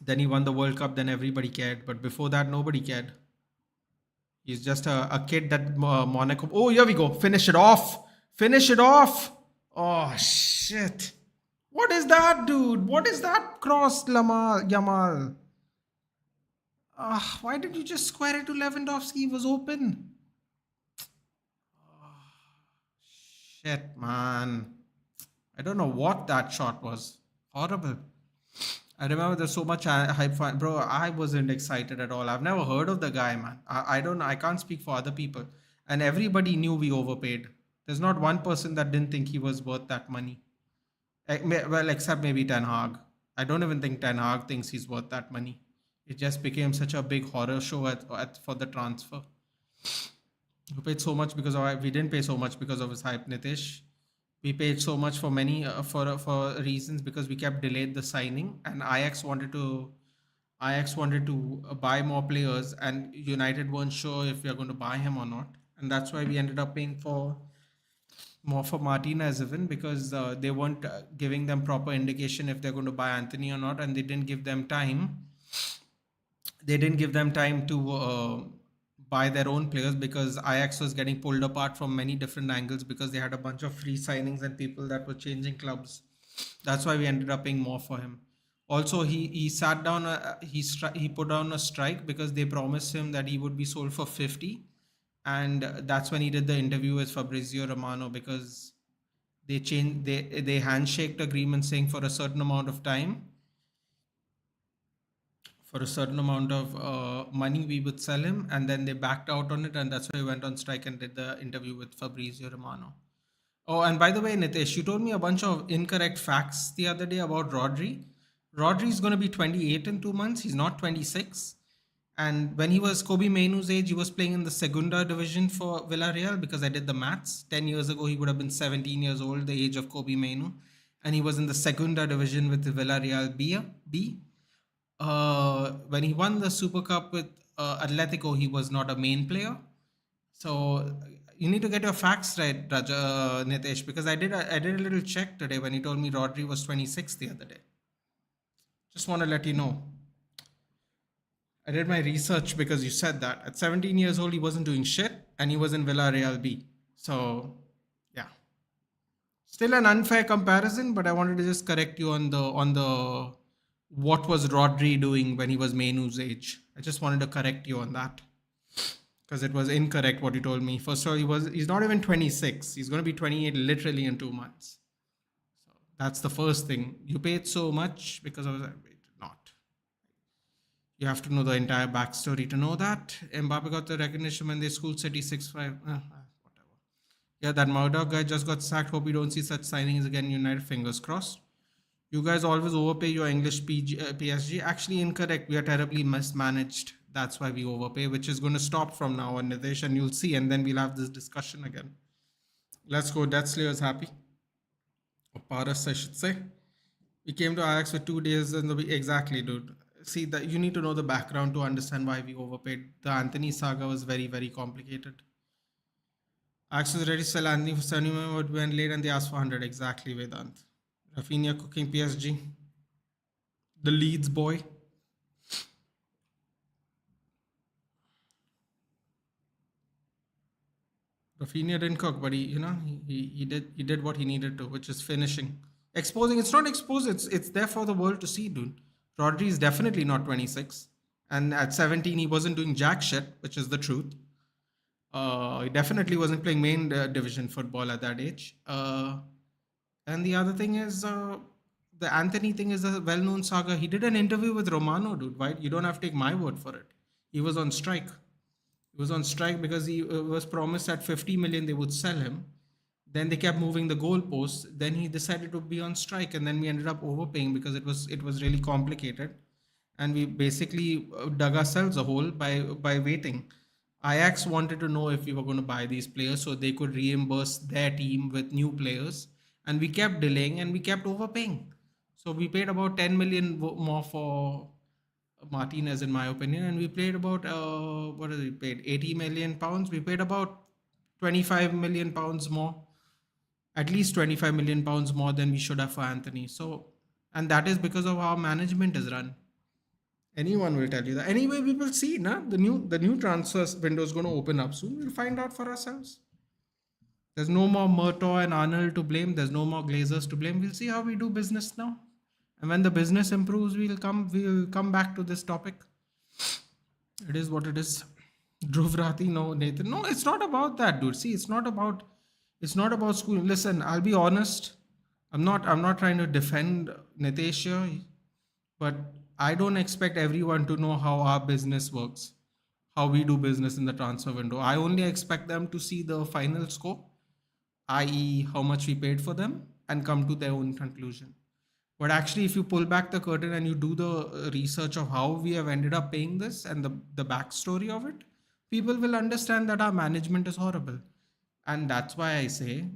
Then he won the World Cup, then everybody cared. But before that, nobody cared. He's just a kid that Monaco. Oh, here we go. Finish it off. Finish it off. Oh, shit. What is that, dude? What is that cross, Yamal? Why did you just square it to Lewandowski? He was open. Shit, man. I don't know what that shot was. Horrible. I remember there's so much hype for bro. I wasn't excited at all. I've never heard of the guy, man. I don't know. I can't speak for other people. And everybody knew we overpaid. There's not one person that didn't think he was worth that money. Well, except maybe Ten Hag. I don't even think Ten Hag thinks he's worth that money. It just became such a big horror show for the transfer. We paid so much because of we didn't pay so much because of his hype, Nitish. We paid so much for many for reasons because we kept delayed the signing, and Ajax wanted to buy more players, and United weren't sure if we are going to buy him or not, and that's why we ended up paying for more for Martinez even because they weren't giving them proper indication if they're going to buy Anthony or not, and they didn't give them time. They didn't give them time to buy their own players because Ajax was getting pulled apart from many different angles because they had a bunch of free signings and people that were changing clubs. That's why we ended up paying more for him. Also, he sat down. He put down a strike because they promised him that he would be sold for 50, and that's when he did the interview with Fabrizio Romano because they handshaked agreement saying for a certain amount of time, for a certain amount of money we would sell him, and then they backed out on it, and that's why he went on strike and did the interview with Fabrizio Romano. Oh, and by the way, Nitesh, you told me a bunch of incorrect facts the other day about Rodri. Rodri is going to be 28 in 2 months. He's not 26. And when he was Kobe Mainoo's age, he was playing in the Segunda division for Villarreal because I did the maths. 10 years ago, he would have been 17 years old, the age of Kobe Mainoo. And he was in the Segunda division with the Villarreal B. When he won the Super Cup with Atletico, he was not a main player. So you need to get your facts right, Nitesh, because I did a little check today when he told me Rodri was 26 the other day. Just want to let you know. I did my research because you said that. At 17 years old, he wasn't doing shit, and he was in Villarreal B. So, yeah. Still an unfair comparison, but I wanted to just correct you on the what was Rodri doing when he was Mainoo's age. I just wanted to correct you on that because it was incorrect what you told me. First of all, he's not even 26. He's going to be 28 literally in 2 months. So that's the first thing. You paid so much because of that. Not. You have to know the entire backstory to know that. Mbappe got the recognition when they schooled City 6-5. Whatever. Yeah, that Murdoch guy just got sacked. Hope we don't see such signings again. United, fingers crossed. You guys always overpay your English PSG. Actually, incorrect. We are terribly mismanaged. That's why we overpay, which is going to stop from now on, Nitesh, and you'll see. And then we'll have this discussion again. Let's go. Death Slayer's happy. Or Paris, I should say. We came to Ajax for 2 days and exactly, dude. See that you need to know the background to understand why we overpaid. The Anthony saga was very, very complicated. Ajax was ready to sell Anthony for 70 million, but went late and they asked for 100. Exactly, Vedant. Rafinha cooking PSG. The Leeds boy. Rafinha didn't cook, but he did what he needed to, which is finishing. Exposing. It's not exposed. It's there for the world to see, dude. Rodri is definitely not 26. And at 17, he wasn't doing jack shit, which is the truth. He definitely wasn't playing main division football at that age. And the other thing is, the Anthony thing is a well-known saga. He did an interview with Romano, dude. Right? You don't have to take my word for it. He was on strike. He was on strike because he was promised at 50 million they would sell him. Then they kept moving the goalposts. Then he decided to be on strike, and then we ended up overpaying because it was really complicated, and we basically dug ourselves a hole by waiting. Ajax wanted to know if we were going to buy these players so they could reimburse their team with new players, and we kept delaying and we kept overpaying. So we paid about 10 million more for Martinez, in my opinion, and we paid about what is it? We paid 80 million pounds. We paid about 25 million pounds more, at least 25 million pounds more than we should have for Anthony. So, and that is because of how management is run. Anyone will tell you that. Anyway, we will see. Na? The new transfers window is going to open up soon. We'll find out for ourselves. There's no more Murtaugh and Arnold to blame. There's no more Glazers to blame. We'll see how we do business now. And when the business improves, we'll come back to this topic. It is what it is. Dhruv Rathi, no, Nathan. No, it's not about that, dude. See, it's not about school. Listen, I'll be honest. I'm not trying to defend Nitesh here, but I don't expect everyone to know how our business works, how we do business in the transfer window. I only expect them to see the final score, i.e., how much we paid for them, and come to their own conclusion. But actually, if you pull back the curtain and you do the research of how we have ended up paying this and the backstory of it, people will understand that our management is horrible. And that's why I say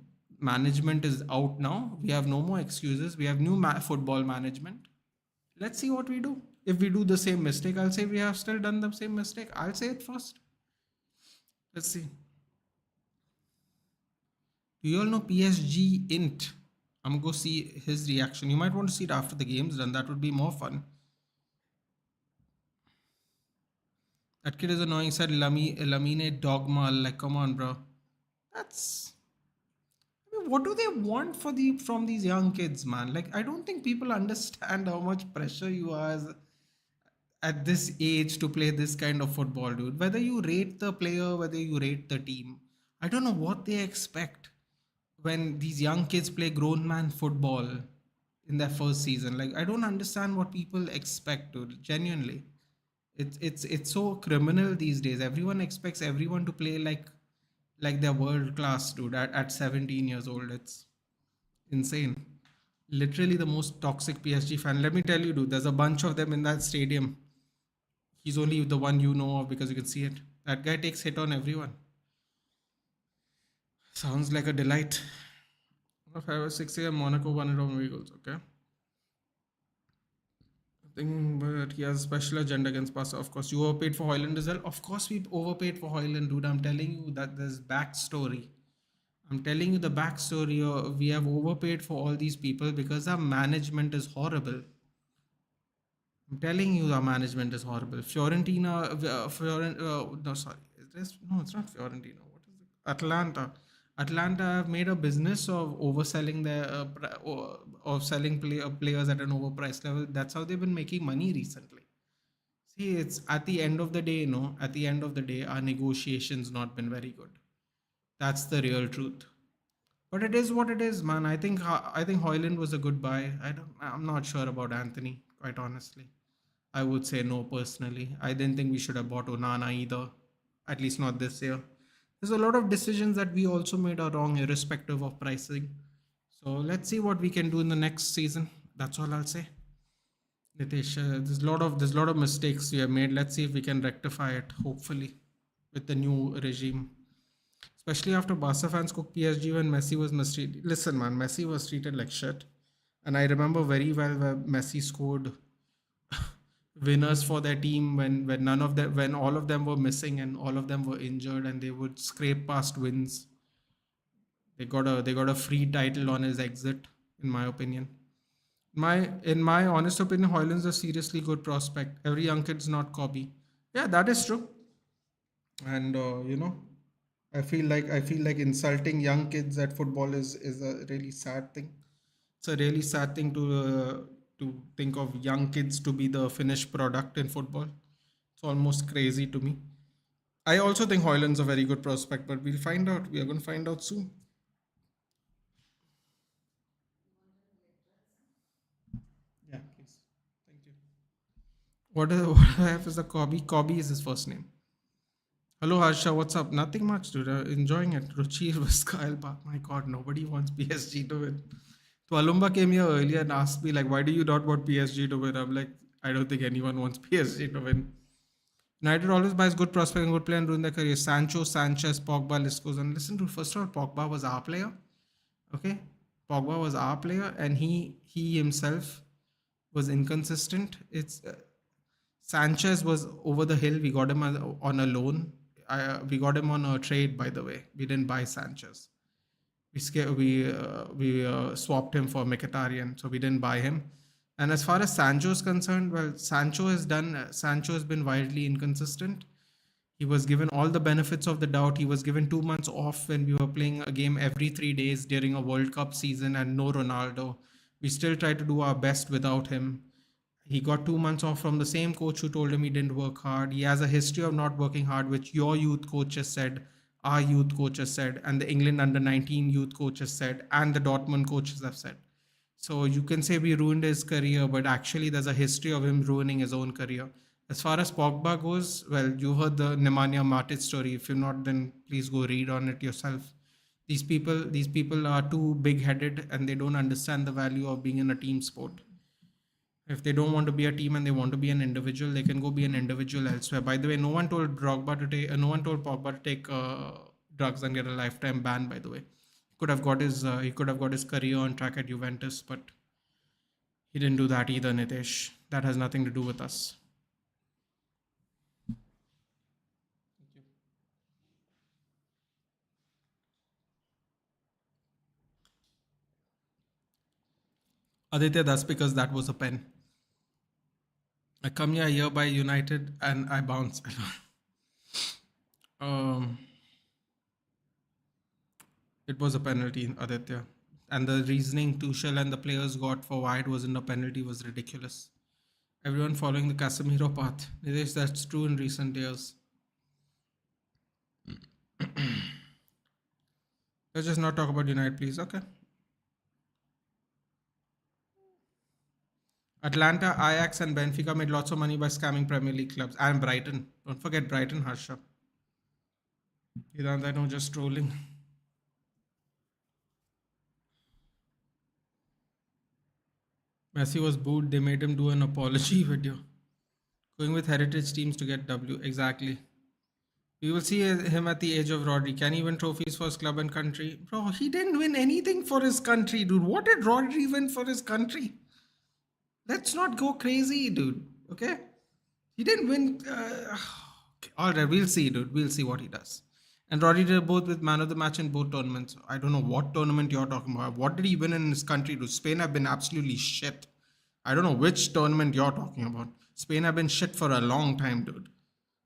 management is out now. We have no more excuses. We have new football management. Let's see what we do. If we do the same mistake, I'll say we have still done the same mistake. I'll say it first. Let's see. Do you all know PSG Int? I'm gonna go see his reaction. You might want to see it after the game's done. That would be more fun. That kid is annoying. Said Lamine Dogma. Like, come on, bro. That's. I mean, what do they want from these young kids, man? Like, I don't think people understand how much pressure you are at this age to play this kind of football, dude. Whether you rate the player, whether you rate the team, I don't know what they expect when these young kids play grown man football in their first season. Like, I don't understand what people expect, dude. Genuinely, it's so criminal these days. Everyone expects everyone to play like they're world class, dude. At 17 years old, it's insane. Literally the most toxic PSG fan. Let me tell you, dude. There's a bunch of them in that stadium. He's only the one you know of because you can see it. That guy takes hit on everyone. Sounds like a delight. 5 or 6 a.m. Monaco won it on Eagles. Okay. I think, but he has a special agenda against Barca. Of course, you overpaid for Hoyland as well. Of course, we overpaid for Hoyland, dude. I'm telling you that there's backstory. I'm telling you the backstory. We have overpaid for all these people because our management is horrible. I'm telling you, our management is horrible. Fiorentina, no, sorry, no, it's not Fiorentina. What is it? Atlanta. Atlanta have made a business of overselling of selling players at an overpriced level. That's how they've been making money recently. See, it's at the end of the day, at the end of the day, our negotiations not been very good. That's the real truth. But it is what it is, man. I think Hoyland was a good buy. I'm not sure about Anthony, quite honestly. I would say no personally. I didn't think we should have bought Onana either, at least not this year. There's a lot of decisions that we also made are wrong, irrespective of pricing. So let's see what we can do in the next season. That's all I'll say. Nitesh, there's a lot of mistakes we have made. Let's see if we can rectify it. Hopefully, with the new regime. Especially after Barca fans cooked PSG when Messi was mistreated. Listen, man, Messi was treated like shit. And I remember very well where Messi scored winners for their team when none of them when all of them were missing and all of them were injured and they would scrape past wins. They got a free title on his exit, in my opinion. In my honest opinion, Hoyland's a seriously good prospect. Every young kid's not Kobe. Yeah, that is true. And I feel like insulting young kids at football is a really sad thing. It's a really sad thing to think of young kids to be the finished product in football. It's almost crazy to me. I also think Hoyland's a very good prospect, but we'll find out. We are going to find out soon. Yeah, please. Thank you. What I have is a Kobe. Kobe is his first name. Hello Harsha, what's up? Nothing much, dude. Enjoying it. Ruchi was Kyle Park. My God, nobody wants PSG to win. So Alumba came here earlier and asked me like, why do you not want PSG to win? I'm like, I don't think anyone wants PSG to win. United always buys good prospect and good player and ruin their career. Sancho, Sanchez, Pogba, list goes on. Listen to first of all, Pogba was our player. Okay, Pogba was our player, and he himself was inconsistent. It's Sanchez was over the hill. We got him on a loan. We got him on a trade, by the way. We didn't buy Sanchez. We swapped him for Mkhitaryan, so we didn't buy him. And as far as Sancho is concerned, well, Sancho has been wildly inconsistent. He was given all the benefits of the doubt. He was given 2 months off when we were playing a game every 3 days during a World Cup season and no Ronaldo. We still tried to do our best without him. He got 2 months off from the same coach who told him he didn't work hard. He has a history of not working hard, which your youth coaches said, our youth coaches said, and the England under 19 youth coaches said, and the Dortmund coaches have said. So you can say we ruined his career, but actually there's a history of him ruining his own career. As far as Pogba goes, well, you heard the Nemanja Matic story. If you're not, then please go read on it yourself. These people are too big-headed and they don't understand the value of being in a team sport. If they don't want to be a team and they want to be an individual, they can go be an individual elsewhere. By the way, no one told no one told Pogba to take drugs and get a lifetime ban. By the way, he could have got his career on track at Juventus, but he didn't do that either. Nitesh, that has nothing to do with us. Aditya, that's because that was a pen. I come here by United and I bounce. um, it was a penalty, Aditya. And the reasoning Tuchel and the players got for why it wasn't a penalty was ridiculous. Everyone following the Casemiro path. Nidesh, that's true in recent years. Let's just not talk about United, please. Okay. Atlanta, Ajax, and Benfica made lots of money by scamming Premier League clubs. And Brighton. Don't forget Brighton, Harsha. I know, just trolling. Messi was booed. They made him do an apology video. Going with heritage teams to get W. Exactly. We will see him at the age of Rodri. Can he win trophies for his club and country? Bro, he didn't win anything for his country, dude. What did Rodri win for his country? Let's not go crazy, dude. Okay? He didn't win. Okay. All right, we'll see, dude. We'll see what he does. And Rodri did both with man of the match in both tournaments. I don't know what tournament you're talking about. What did he win in his country, dude? Spain have been absolutely shit. I don't know which tournament you're talking about. Spain have been shit for a long time, dude.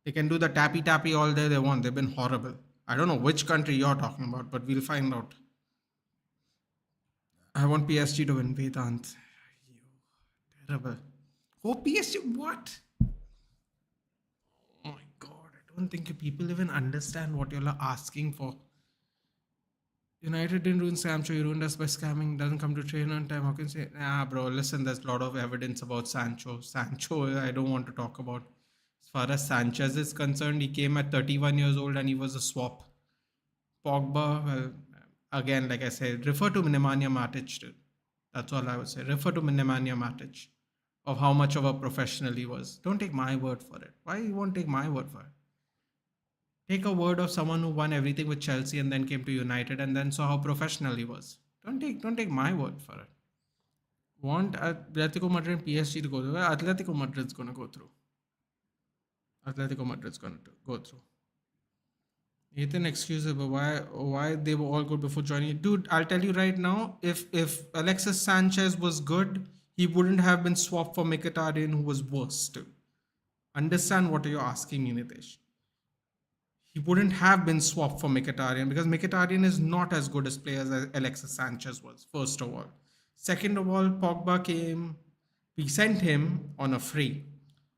They can do the tappy tappy all day they want. They've been horrible. I don't know which country you're talking about, but we'll find out. I want PSG to win, Vedant. Terrible. Oh, PSG, what? Oh my god, I don't think people even understand what you're asking for. United didn't ruin Sancho, you ruined us by scamming, doesn't come to train on time. How can you say, nah, bro, listen, there's a lot of evidence about Sancho. Sancho, I don't want to talk about. As far as Sanchez is concerned, he came at 31 years old and he was a swap. Pogba, well, again, like I said, refer to Nemanja Matic, dude. That's all I would say. Refer to Nemanja Matic of how much of a professional he was. Don't take my word for it. Why you won't take my word for it? Take a word of someone who won everything with Chelsea and then came to United and then saw how professional he was. Don't take my word for it. Want Atletico Madrid and PSG to go through? Atletico Madrid's gonna go through. Atletico Madrid's gonna go through. Ethan, excuses, but why they were all good before joining? Dude, I'll tell you right now, if Alexis Sanchez was good, he wouldn't have been swapped for Mkhitaryan, who was worse. Dude. Understand what you're asking me, Nitesh. He wouldn't have been swapped for Mkhitaryan because Mkhitaryan is not as good as players as Alexis Sanchez was, first of all. Second of all, Pogba came, we sent him on a free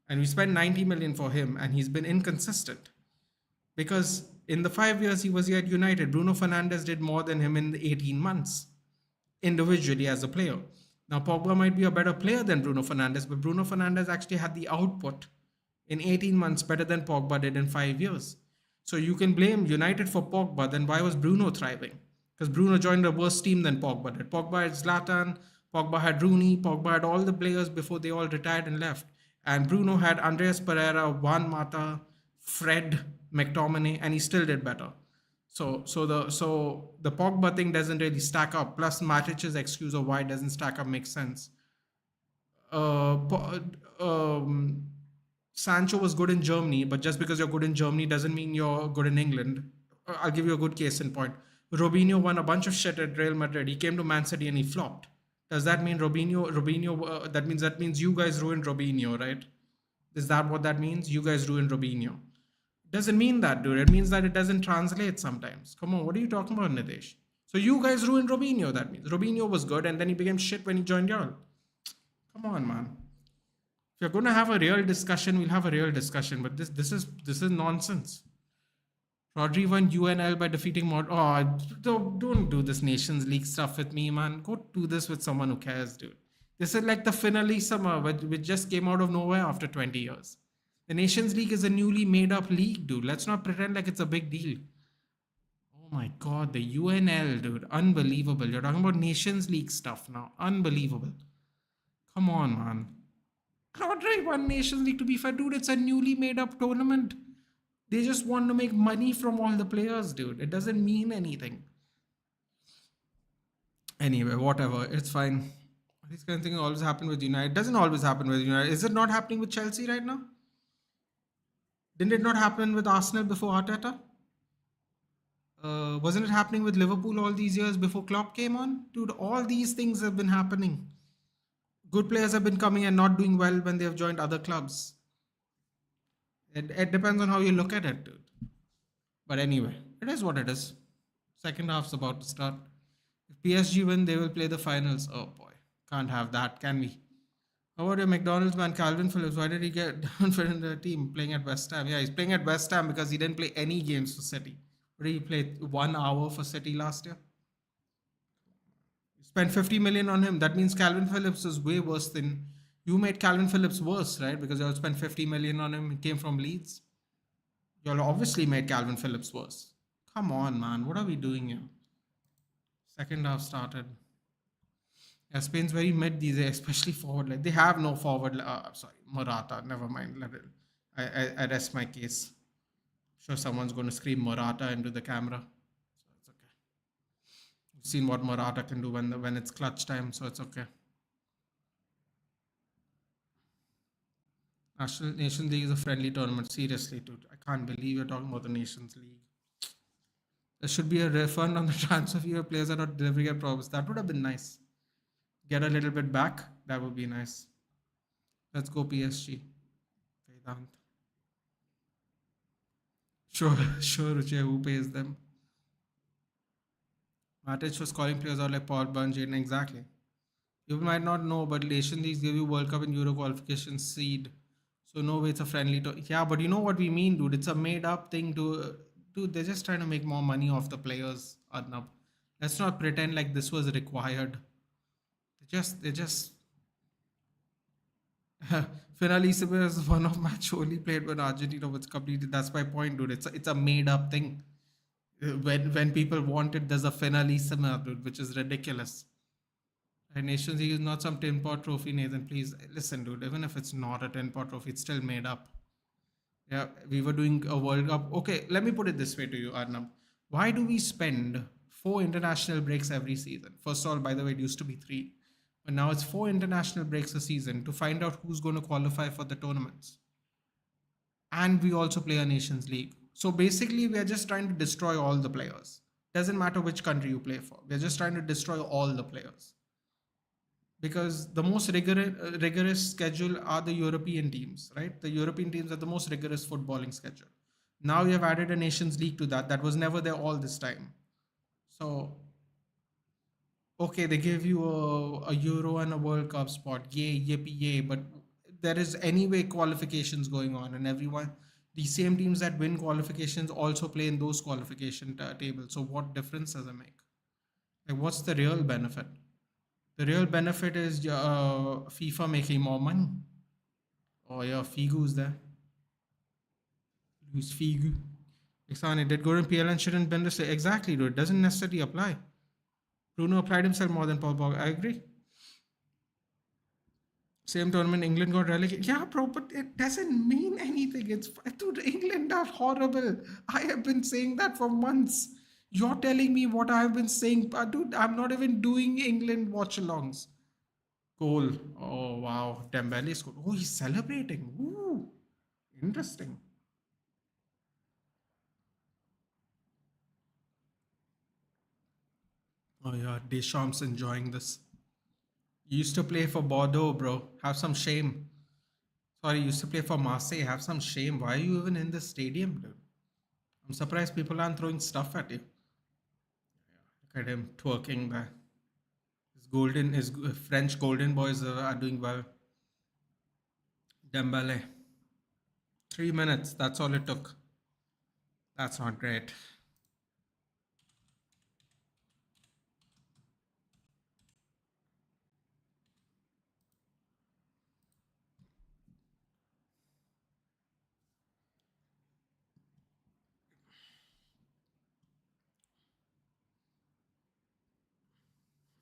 and we spent 90 million for him and he's been inconsistent because in the 5 years he was here at United, Bruno Fernandes did more than him in the 18 months individually as a player. Now, Pogba might be a better player than Bruno Fernandes, but Bruno Fernandes actually had the output in 18 months better than Pogba did in 5 years. So you can blame United for Pogba. Then why was Bruno thriving? Because Bruno joined a worse team than Pogba did. Pogba had Zlatan, Pogba had Rooney, Pogba had all the players before they all retired and left. And Bruno had Andreas Pereira, Juan Mata, Fred, McTominay, and he still did better. So the Pogba thing doesn't really stack up. Plus Matic's excuse of why it doesn't stack up makes sense. uh, Sancho was good in Germany, but just because you're good in Germany doesn't mean you're good in England. I'll give you a good case in point. Robinho won a bunch of shit at Real Madrid. He came to Man City and he flopped. Does that mean Robinho? That means you guys ruined Robinho, right? Is that what that means? You guys ruined Robinho. Doesn't mean that, dude. It means that it doesn't translate sometimes. Come on, what are you talking about, Nidesh? So you guys ruined Robinho. That means Robinho was good and then he became shit when he joined y'all. Come on, man. If you're going to have a real discussion, we'll have a real discussion. But this is nonsense. Rodri won UNL by defeating Oh, don't do this Nations League stuff with me, man. Go do this with someone who cares, dude. This is like the finale summer, which just came out of nowhere after 20 years. The Nations League is a newly made up league, dude. Let's not pretend like it's a big deal. Oh my god, the UNL, dude. Unbelievable. You're talking about Nations League stuff now. Unbelievable. Come on, man. Rodri won Nations League, to be fair, dude. It's a newly made up tournament. They just want to make money from all the players, dude. It doesn't mean anything. Anyway, whatever. It's fine. These kind of things always happen with United. It doesn't always happen with United. Is it not happening with Chelsea right now? Didn't it not happen with Arsenal before Arteta? Wasn't it happening with Liverpool all these years before Klopp came on? Dude, all these things have been happening. Good players have been coming and not doing well when they have joined other clubs. It depends on how you look at it, dude. But anyway, it is what it is. Second half's about to start. If PSG win, they will play the finals. Oh boy, can't have that, can we? How about your McDonald's man, Calvin Phillips? Why did he get down for in the team playing at West Ham? Yeah, he's playing at West Ham because he didn't play any games for City. What did he play? 1 hour for City last year? You spent 50 million on him. That means Calvin Phillips is way worse than you made Calvin Phillips worse, right? Because you all spent 50 million on him. He came from Leeds. You all obviously made Calvin Phillips worse. Come on, man. What are we doing here? Second half started. Yeah, Spain's very mid these days, especially forward. Like they have no forward. Sorry, Morata. Never mind. Let it. I rest my case. Sure, someone's going to scream Morata into the camera, so it's okay. You've seen what Morata can do when it's clutch time, so it's okay. National Nations League is a friendly tournament. Seriously, dude, I can't believe you're talking about the Nations League. There should be a refund on the transfer fee if players are not delivering at promise. That would have been nice. Get a little bit back. That would be nice. Let's go PSG. Vedant. Sure, sure, Ruche, who pays them? Matic was calling players out like Paul Burn, Jaden. Exactly. People might not know, but Nation Leagues give you World Cup and Euro qualification seed. So no way it's a friendly yeah, but you know what we mean, dude. It's a made up thing to dude, they're just trying to make more money off the players, Arnab. Let's not pretend like this was required. They just Finalissima is one of match only played when Argentina was completed. That's my point, dude. It's a made up thing. When people want it, there's a Finalissima, dude, which is ridiculous. And Nations League is not some tin pot trophy, Nathan. Please listen, dude. Even if it's not a tin pot trophy, it's still made up. Yeah, we were doing a World Cup. Okay, let me put it this way to you, Arnab. Why do we spend 4 international breaks every season? First of all, by the way, it used to be 3. But now it's 4 international breaks a season to find out who's going to qualify for the tournaments. And we also play a Nations League. So basically, we are just trying to destroy all the players. Doesn't matter which country you play for. We're just trying to destroy all the players. Because the most rigorous schedule are the European teams, right? The European teams are the most rigorous footballing schedule. Now you have added a Nations League to that. That was never there all this time. So, okay, they give you a Euro and a World Cup spot. Yay, yippee, yay. But there is anyway qualifications going on, and everyone, the same teams that win qualifications also play in those qualification tables. So, what difference does it make? Like, what's the real benefit? The real benefit is FIFA making more money. Oh yeah, Figu's there. Who's Figu? Sane did good in PL and shouldn't bend the exactly, dude. It doesn't necessarily apply. Bruno applied himself more than Paul Pogba. I agree. Same tournament, England got relegated. Yeah, bro, but it doesn't mean anything. It's dude, England are horrible. I have been saying that for months. You're telling me what I've been saying, but dude, I'm not even doing England watch-alongs. Goal. Oh wow, Dembele scored. Oh, he's celebrating. Ooh, interesting. Oh yeah, Deschamps enjoying this. You used to play for Bordeaux, bro. Have some shame. Sorry, you used to play for Marseille. Have some shame. Why are you even in the stadium, dude? I'm surprised people aren't throwing stuff at you. Look at him twerking there. His French golden boys are doing well. Dembele. 3 minutes. That's all it took. That's not great.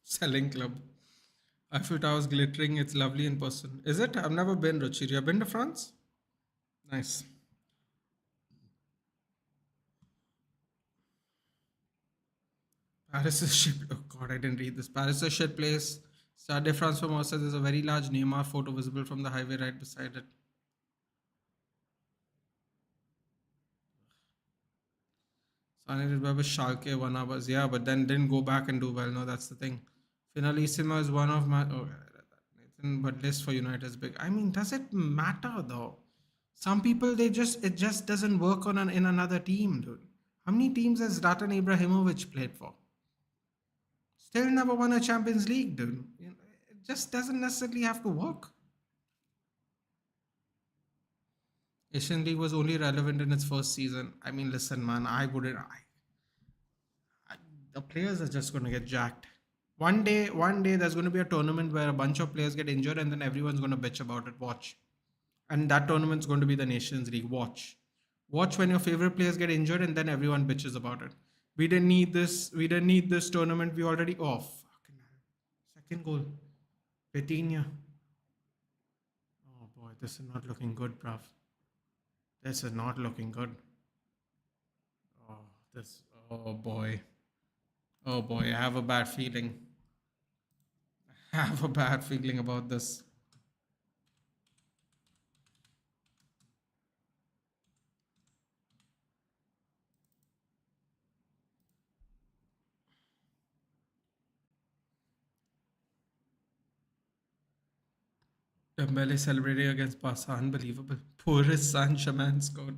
Selling club. Eiffel Tower's glittering. It's lovely in person. Is it? I've never been, Ruchir. You have been to France? Nice. Paris is shit. Oh god, I didn't read this. Paris is a shit place. Stade de France from says there's a very large Neymar photo visible from the highway right beside it. Sane did well with Schalke 1 hours. Yeah, but then didn't go back and do well. No, that's the thing. Finalissima is one of my. Oh, Nathan, but list for United is big. I mean, does it matter though? Some people it just doesn't work in another team, dude. How many teams has Zlatan Ibrahimovic played for? Still never won a Champions League, dude. It just doesn't necessarily have to work. Asian League was only relevant in its first season. I mean, listen, man, I wouldn't. The players are just going to get jacked. One day, there's going to be a tournament where a bunch of players get injured, and then everyone's going to bitch about it. Watch, and that tournament's going to be the Nations League. Watch when your favorite players get injured, and then everyone bitches about it. We didn't need this. We didn't need this tournament. We already off. Fucking hell. Second goal, Petinia. Oh boy, this is not looking good, bruv. This is not looking good. Oh, this. Oh boy. Oh boy, I have a bad feeling. I have a bad feeling about this. Dembele celebrating against Barca, unbelievable. Poorest Saint-Germain scored.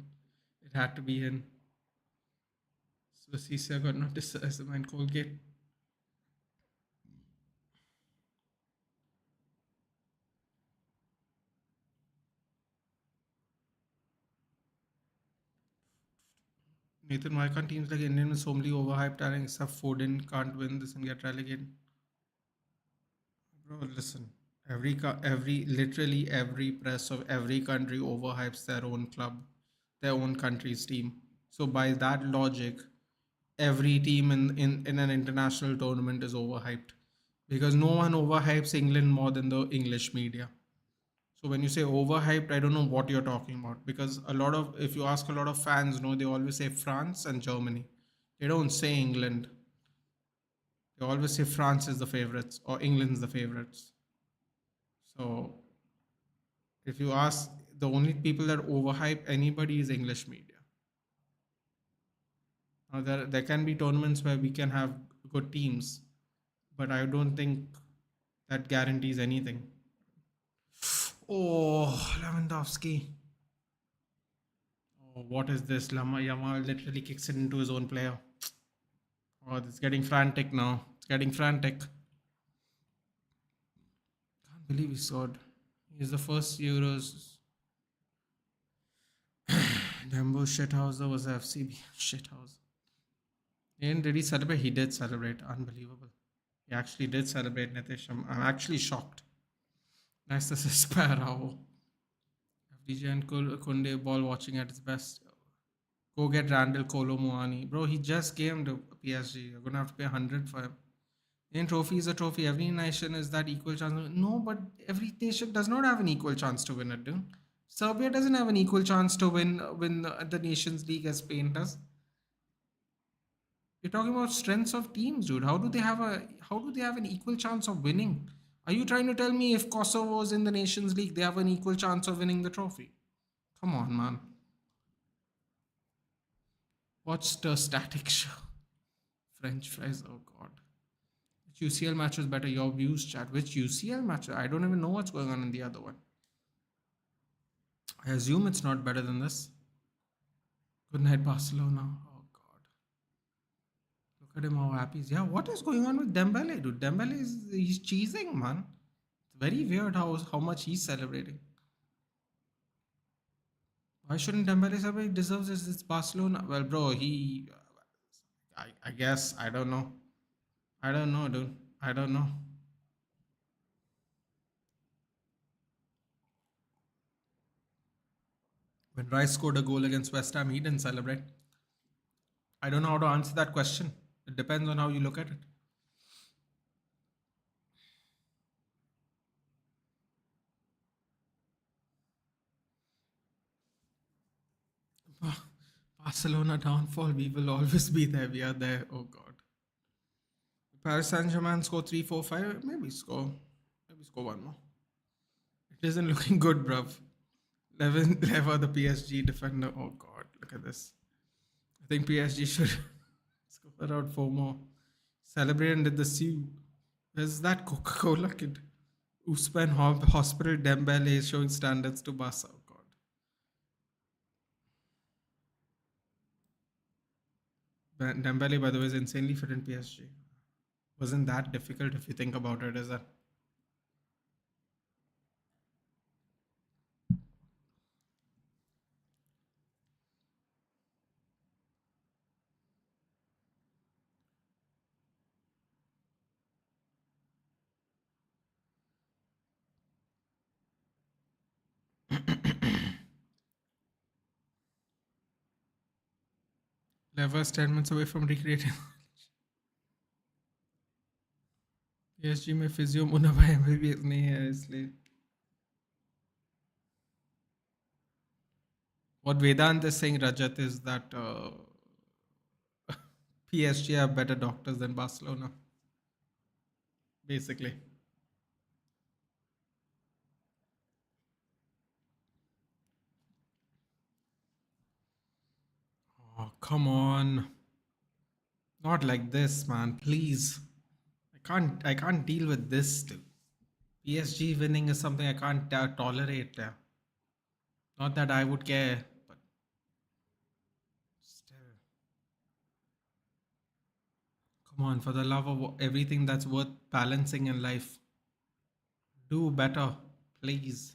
It had to be in. So Cisa got noticed as the main Colgate. Nathan, why can't teams like Indian with so many overhyped talent except Foden can't win this and get relegated? Bro, listen. Literally every press of every country overhypes their own club, their own country's team. So by that logic, every team in an international tournament is overhyped because no one overhypes England more than the English media. So when you say overhyped, I don't know what you're talking about because if you ask a lot of fans, no, they always say France and Germany. They don't say England. They always say France is the favorites or England's the favorites. So if you ask, the only people that overhype anybody is English media. Now there can be tournaments where we can have good teams, but I don't think that guarantees anything. Oh, Lewandowski. Oh, what is this? Yamal literally kicks it into his own player. Oh, it's getting frantic now. It's getting frantic. Can't believe he scored. He's the first Euros. Dembo Shithouser was FCB. Shithouse. And did he celebrate? He did celebrate. Unbelievable. He actually did celebrate, Nitish. I'm actually shocked. Nice to see Sparrow. FDJ and Kunde ball watching at its best. Go get Randall Kolo Muani. Bro, he just came to PSG. You're gonna have to pay 100 for him. In trophy is a trophy. Every nation is that equal chance. No, but every nation does not have an equal chance to win it, dude. Serbia doesn't have an equal chance to win the Nations League as Spain does. You're talking about strengths of teams, dude. How do they have an equal chance of winning? Are you trying to tell me if Kosovo is in the Nations League, they have an equal chance of winning the trophy? Come on, man. Watch the static show. French fries. Oh god. Which UCL match was better? Your views, chat. Which UCL match? I don't even know what's going on in the other one. I assume it's not better than this. Good night, Barcelona. Oh god. Look at him how happy he is. Yeah, what is going on with Dembele, dude? Dembele he's cheesing, man. It's very weird how much he's celebrating. Why shouldn't Dembele celebrate? He deserves this. It's Barcelona. Well, bro, I guess I don't know. I don't know, dude. I don't know. When Rice scored a goal against West Ham, he didn't celebrate. I don't know how to answer that question. It depends on how you look at it. Barcelona downfall. We will always be there. We are there. Oh God. Paris Saint Germain score 3-4-5. Maybe score one more. It isn't looking good, bruv. Lever the PSG defender. Oh God. Look at this. I think PSG should score out four more. Celebrate and did the Sioux. Where's that Coca-Cola kid? Usman Hospital Dembele is showing standards to Barca. Oh God. Dembele, by the way, is insanely fit in PSG. Wasn't that difficult if you think about it, is it? Lever's 10 minutes away from recreating. PSG में physio मुनाफा MBBS नहीं है इसलिए. What Vedant is saying, Rajat, is that PSG have better doctors than Barcelona. Basically. Oh, come on. Not like this, man. Please. I can't deal with this too. PSG winning is something I can't tolerate. Not that I would care, but still. Come on, for the love of everything that's worth balancing in life, do better, please.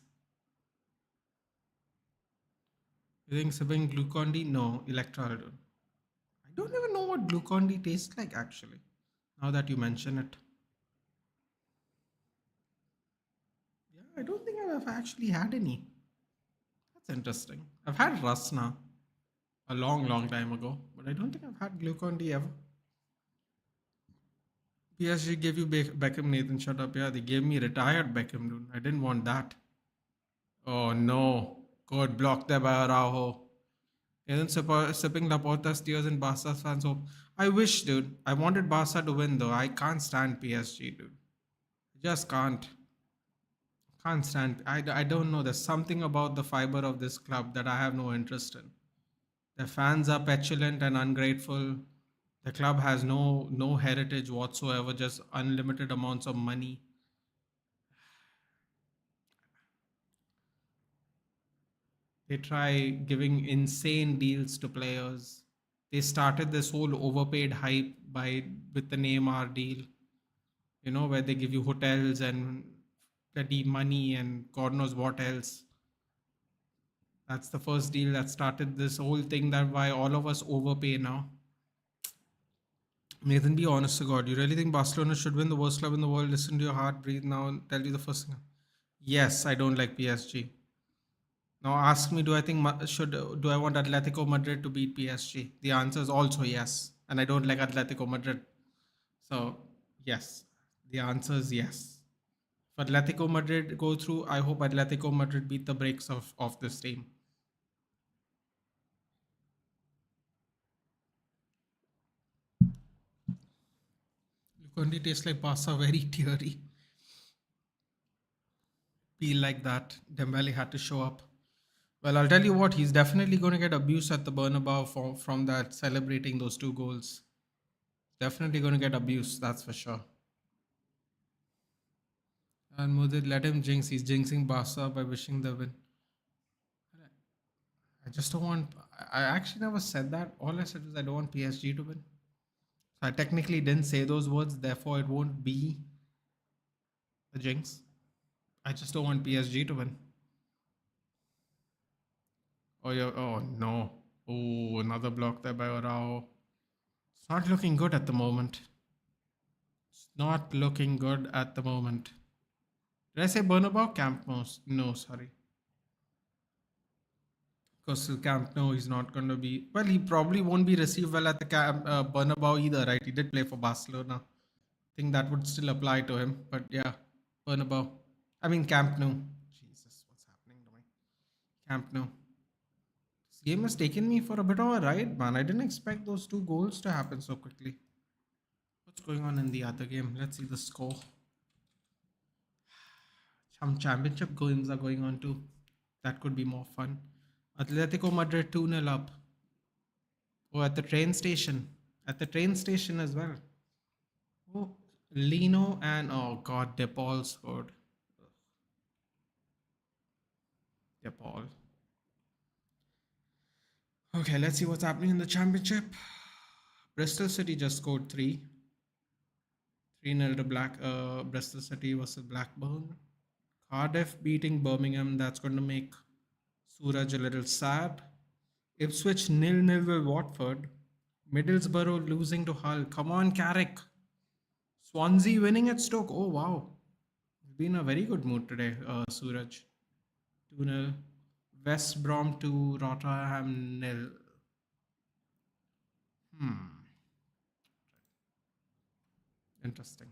You think sipping Glucon D? No, Electrolyte. I don't even know what Glucon D tastes like actually. Now that you mention it. Yeah, I don't think I've actually had any. That's interesting. I've had Rasna a long, long time ago, but I don't think I've had Glucon D ever. PSG gave you Beckham, Nathan. Shut up. Yeah, they gave me retired Beckham, dude. I didn't want that. Oh no. God blocked there by Araujo. Nathan sipping Laporta's tears in Barca fans' hope. I wish, dude. I wanted Barca to win, though. I can't stand PSG, dude. Just can't. Can't stand. I don't know. There's something about the fiber of this club that I have no interest in. Their fans are petulant and ungrateful. The club has no heritage whatsoever, just unlimited amounts of money. They try giving insane deals to players. They started this whole overpaid hype with the Neymar deal, where they give you hotels and bloody money and God knows what else. That's the first deal that started this whole thing that why all of us overpay now. Nathan, be honest to God. You really think Barcelona should win, the worst club in the world? Listen to your heart, breathe now, and tell you the first thing. Yes, I don't like PSG. Now ask me, do I think should do I want Atletico Madrid to beat PSG? The answer is also yes, and I don't like Atletico Madrid. So yes, the answer is yes. If Atletico Madrid go through, I hope Atletico Madrid beat the brakes of this team. Lucondi tastes like pasta, very teary. Feel like that. Dembele had to show up. Well, I'll tell you what, he's definitely going to get abused at the Bernabeu from that celebrating those two goals. Definitely going to get abused, that's for sure. And Mudid, let him jinx. He's jinxing Barca by wishing the win. I just don't want. I actually never said that. All I said was I don't want PSG to win. So I technically didn't say those words, therefore it won't be a jinx. I just don't want PSG to win. Oh yeah. Oh no. Oh, another block there by Arao. It's not looking good at the moment. It's not looking good at the moment. Did I say Bernabeu? Camp Nou? No, sorry. Because Camp Nou, he's not going to be. Well, he probably won't be received well at the Bernabeu either, right? He did play for Barcelona. I think that would still apply to him. But yeah, Bernabeu. I mean, Camp Nou. Jesus, what's happening to me? Camp Nou. This game has taken me for a bit of a ride, man. I didn't expect those two goals to happen so quickly. What's going on in the other game? Let's see the score. Some championship games are going on too. That could be more fun. Atletico Madrid 2-0 up. Oh, at the train station. At the train station as well. Oh, Lino and oh god, DePaul scored. DePaul. Okay, let's see what's happening in the championship. Bristol City just scored 3-0 to Bristol City versus Blackburn. Cardiff beating Birmingham. That's going to make Suraj a little sad. Ipswich 0-0 with Watford. Middlesbrough losing to Hull. Come on, Carrick. Swansea winning at Stoke. Oh, wow. Been a very good mood today, Suraj. 2-0. West Brom to Rotterdam 0. Interesting.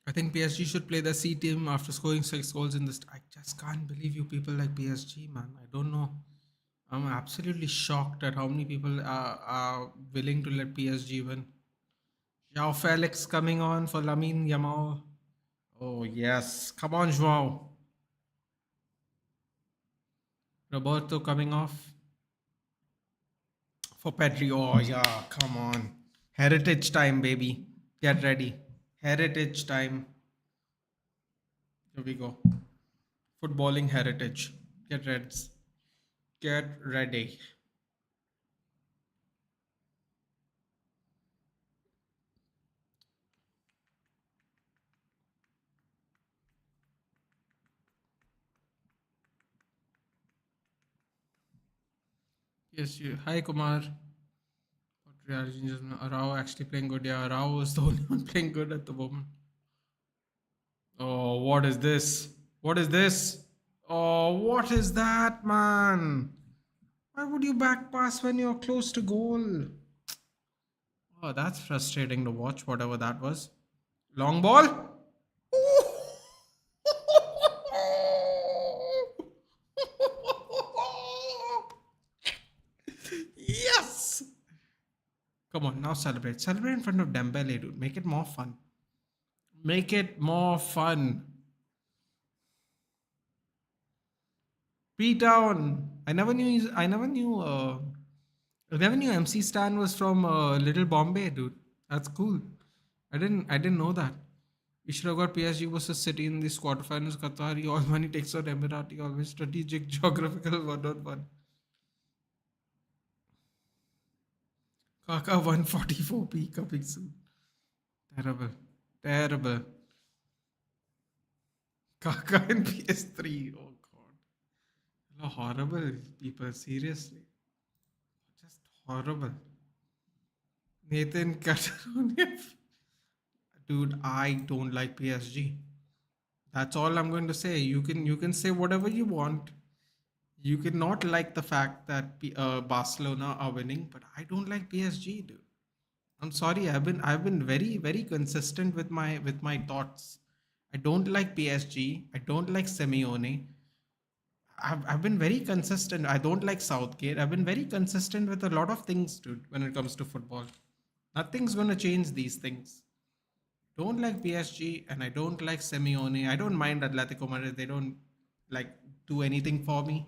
I think PSG should play the C team after scoring 6 goals in this. I just can't believe you people like PSG, man. I don't know. I'm absolutely shocked at how many people are willing to let PSG win. Joao Felix coming on for Lamine Yamal. Oh, yes. Come on, Joao. Roberto coming off for Pedri. Oh, yeah. Come on. Heritage time, baby. Get ready. Heritage time. Here we go. Footballing heritage. Get ready. Get ready. Yes, you. Hi, Kumar. Rao actually playing good. Yeah, Rao is the only one playing good at the moment. Oh, what is this? What is this? Oh, what is that, man? Why would you back pass when you're close to goal? Oh, that's frustrating to watch, whatever that was. Long ball? Yes! Come on, now celebrate. Celebrate in front of Dembele, dude. Make it more fun. Make it more fun. P-Town. I never knew MC Stan was from Little Bombay, dude. That's cool. I didn't know that. We should have got PSG versus City in this quarterfinals. Qatari, all money takes on Emirati, always strategic, geographical, one on one. Kaka 144p coming soon. Terrible. Terrible. Kaka in PS3. Oh god. Horrible people, seriously. Just horrible. Nathan Catalonia. Dude, I don't like PSG. That's all I'm going to say. You can say whatever you want. You can not like the fact that Barcelona are winning, but I don't like PSG, dude. I'm sorry. I've been very consistent with my thoughts. I don't like PSG. I don't like Simeone. I've been very consistent. I don't like Southgate. I've been very consistent with a lot of things, dude, when it comes to football. Nothing's gonna change these things. Don't like PSG and I don't like Simeone. I don't mind Atletico Madrid. They don't like do anything for me.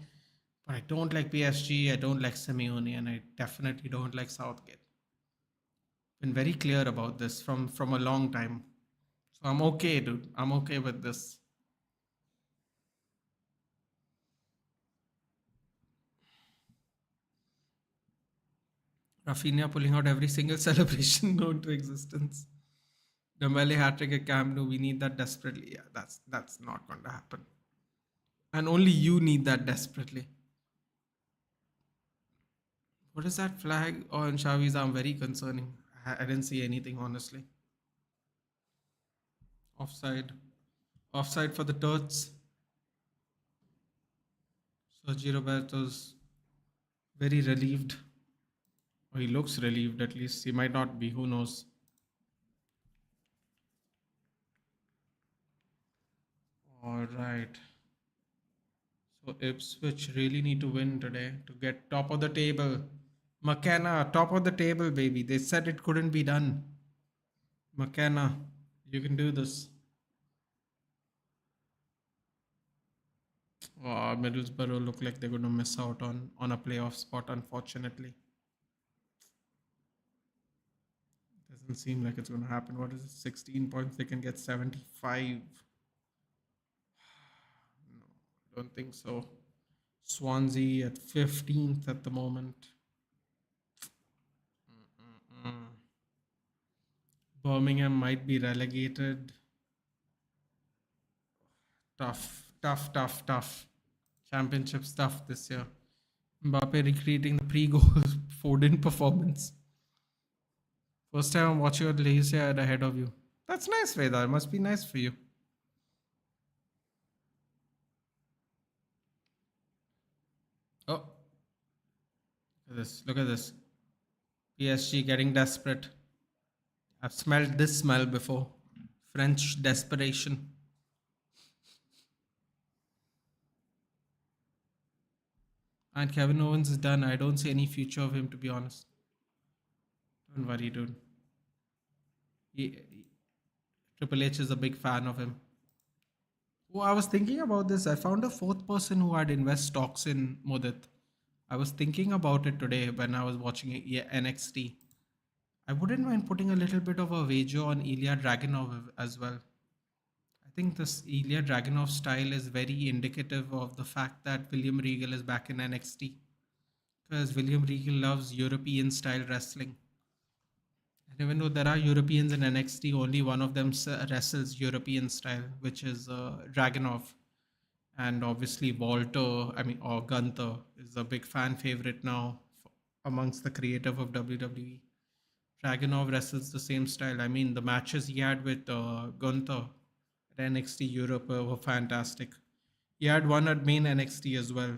But I don't like PSG. I don't like Simeone, and I definitely don't like Southgate. Been very clear about this from a long time. So I'm okay, dude. I'm okay with this. Rafinha pulling out every single celebration known to existence. Dembele hat trick at Camp Nou. We need that desperately. Yeah, that's not going to happen. And only you need that desperately. What is that flag on Xavi's arm? Very concerning. I didn't see anything honestly. Offside. Offside for the Turks. Sergio Roberto's very relieved. Or he looks relieved at least. He might not be. Who knows? All right. So Ipswich really need to win today to get top of the table. McKenna, top of the table, baby. They said it couldn't be done. McKenna, you can do this. Middlesbrough look like they're going to miss out on a playoff spot, unfortunately. Doesn't seem like it's going to happen. What is it? 16 points. They can get 75. No, don't think so. Swansea at 15th at the moment. Mm. Birmingham might be relegated. Tough, tough, tough, tough. Championship stuff this year. Mbappe recreating the pre-goal Foden performance. First time I'm watching a Leicester ad ahead of you. That's nice, Veda. It must be nice for you. Oh, look at this. Look at this. PSG getting desperate. I've smelled this smell before. French desperation. And Kevin Owens is done. I don't see any future of him, to be honest. Don't worry, dude. He, Triple H is a big fan of him. Oh, I was thinking about this. I found a fourth person who had invest stocks in Modit. I was thinking about it today when I was watching NXT. I wouldn't mind putting a little bit of a wager on Ilya Dragunov as well. I think this Ilya Dragunov style is very indicative of the fact that William Regal is back in NXT. Because William Regal loves European style wrestling. And even though there are Europeans in NXT, only one of them wrestles European style, which is Dragunov. And obviously, Walter, or Gunther, is a big fan favorite now amongst the creative of WWE. Dragunov wrestles the same style. I mean, the matches he had with Gunther at NXT Europe were fantastic. He had one at main NXT as well.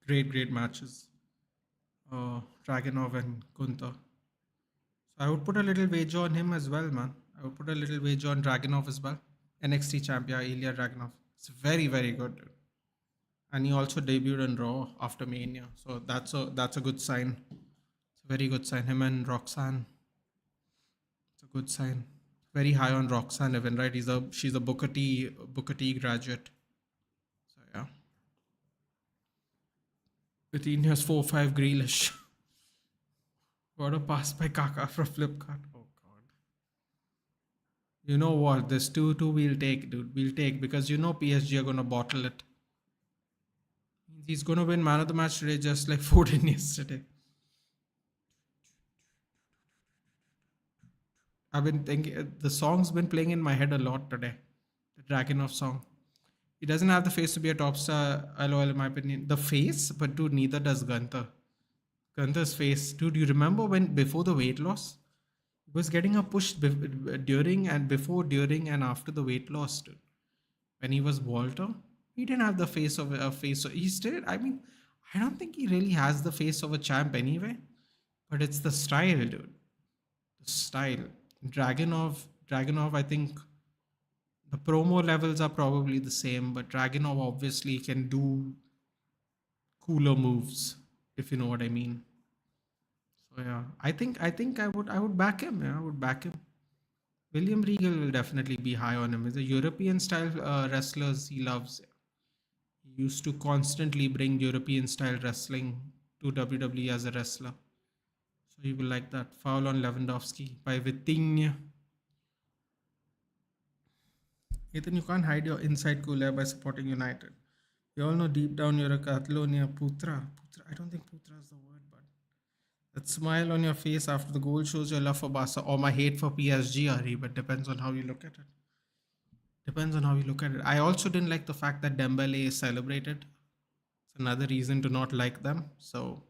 Great, great matches. Dragunov and Gunther. So I would put a little wager on him as well, man. I would put a little wager on Dragunov as well. NXT champion Ilya Dragunov. It's very, very good. And he also debuted in Raw after Mania. So that's a good sign. It's a very good sign. Him and Roxanne. It's a good sign. Very high on Roxanne even, right? She's a Booker T graduate. So yeah. Coutinho's 4-5 Grealish. What a pass by Kaka for Flipkart. Oh god. You know what? This 2-2 we'll take, dude. We'll take because PSG are gonna bottle it. He's gonna win man of the match today, just like Foden yesterday. I've been thinking the song's been playing in my head a lot today. The Dragunov song. He doesn't have the face to be a top star, LOL in my opinion. The face, but dude, neither does Gunther. Gunther's face, dude. You remember when before the weight loss, he was getting a push during and before, during and after the weight loss, dude. When he was Walter, he didn't have the face of a face. He still, I mean, I don't think he really has the face of a champ anyway. But it's the style, dude. The style. Dragonov. I think the promo levels are probably the same, but Dragonov obviously can do cooler moves, if you know what I mean. So yeah, I would back him. Yeah, I would back him. William Regal will definitely be high on him. He's a European style wrestlers he loves. He used to constantly bring European style wrestling to WWE as a wrestler. So he will like that. Foul on Lewandowski by Vitinha. Ethan, you can't hide your inside cooler by supporting United. We all know deep down you're a Catalonia Putra. Putra. I don't think Putra is the word, but that smile on your face after the goal shows your love for Barca or my hate for PSG, Ari, but depends on how you look at it. Depends on how you look at it. I also didn't like the fact that Dembele is celebrated. It's another reason to not like them. So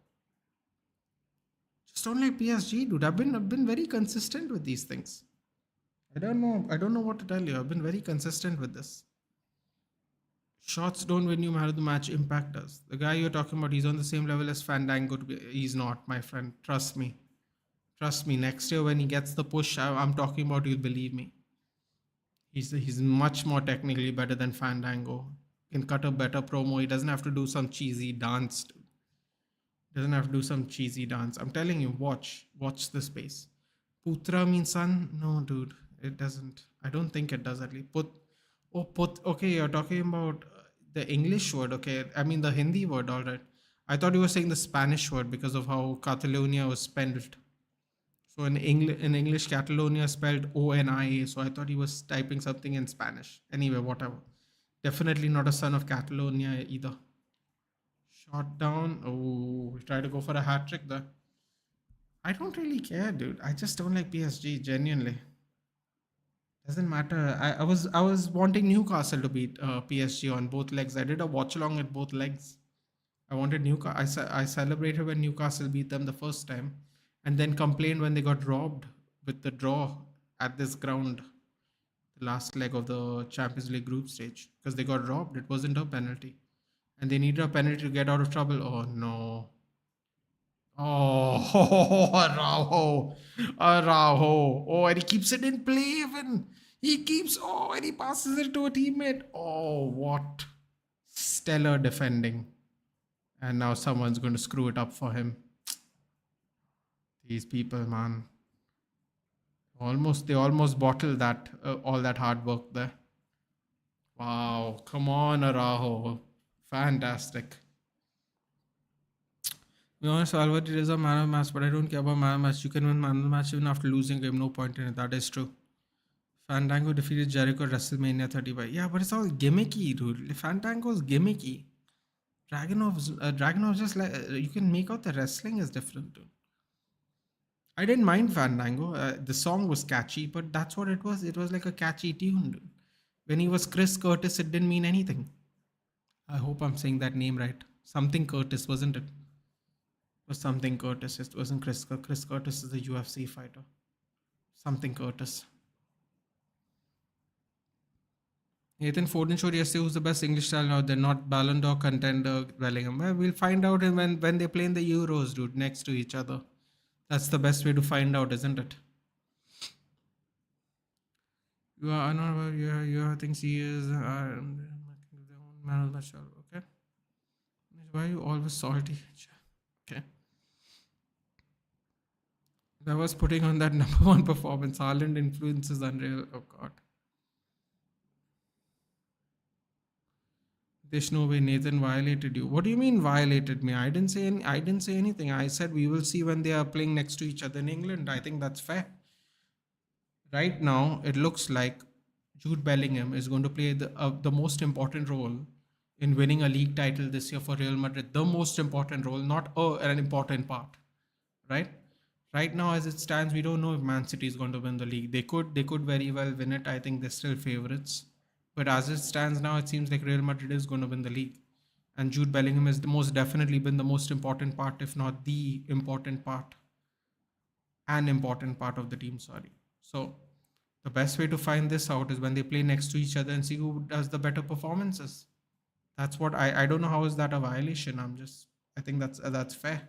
just don't like PSG, dude. I've been very consistent with these things. I don't know. I don't know what to tell you. I've been very consistent with this. Shots don't win you man of the match. Impact does. The guy you're talking about, he's on the same level as Fandango. He's not, my friend. Trust me. Trust me. Next year when he gets the push I'm talking about, you'll believe me. He's much more technically better than Fandango. Can cut a better promo. He doesn't have to do some cheesy dance. Doesn't have to do some cheesy dance. I'm telling you, watch the space. Putra means son? No, dude, it doesn't. I don't think it does at least. Put. Okay, you're talking about the English word. Okay, I mean the Hindi word. All right. I thought you were saying the Spanish word because of how Catalonia was spelled. So in English, Catalonia spelled ONIA. So I thought he was typing something in Spanish. Anyway, whatever. Definitely not a son of Catalonia either. Shot down. Oh, he tried to go for a hat trick there. I don't really care, dude. I just don't like PSG, genuinely. Doesn't matter. I was wanting Newcastle to beat PSG on both legs. I did a watch along at both legs. I wanted Newcastle. I celebrated when Newcastle beat them the first time, and then complained when they got robbed with the draw at this ground, the last leg of the Champions League group stage, because they got robbed. It wasn't a penalty, and they needed a penalty to get out of trouble. Oh no. Oh, Araujo. Araujo. Oh, and he keeps it in play even. And he passes it to a teammate. Oh, what stellar defending. And now someone's going to screw it up for him. These people, man. They almost bottled that, all that hard work there. Wow. Come on, Araujo. Fantastic. To be honest, Alvarez is a man of the match, but I don't care about man of the match. You can win man of the match even after losing game. No point in it. That is true. Fandango defeated Jericho at WrestleMania 35. Yeah, but it's all gimmicky, dude. Fandango's gimmicky. Dragonov's just like you can make out the wrestling is different, dude. I didn't mind Fandango. The song was catchy, but that's what it was. It was like a catchy tune, dude. When he was Chris Curtis, it didn't mean anything. I hope I'm saying that name right. Something Curtis, wasn't it? It was something Curtis. It wasn't Chris. Chris Curtis is a UFC fighter. Something Curtis. Nathan Foden showed yesterday who's the best English style out there, not Ballon d'Or contender Bellingham. Well, we'll find out when they play in the Euros, dude, next to each other. That's the best way to find out, isn't it? You are not you thinks he is man of the match. Okay. Why are you always salty? Okay. I was putting on that number one performance. Haaland influence is unreal. Oh god. There's no way Nathan violated you. What do you mean violated me? I didn't say anything. I said we will see when they are playing next to each other in England. I think that's fair. Right now, it looks like Jude Bellingham is going to play the most important role in winning a league title this year for Real Madrid. The most important role, not an important part, right? Right now, as it stands, we don't know if Man City is going to win the league. They could very well win it. I think they're still favorites. But as it stands now, it seems like Real Madrid is going to win the league. And Jude Bellingham has most definitely been the most important part, if not the important part, an important part of the team. Sorry. So the best way to find this out is when they play next to each other and see who does the better performances. That's what I don't know how is that a violation. I think that's fair.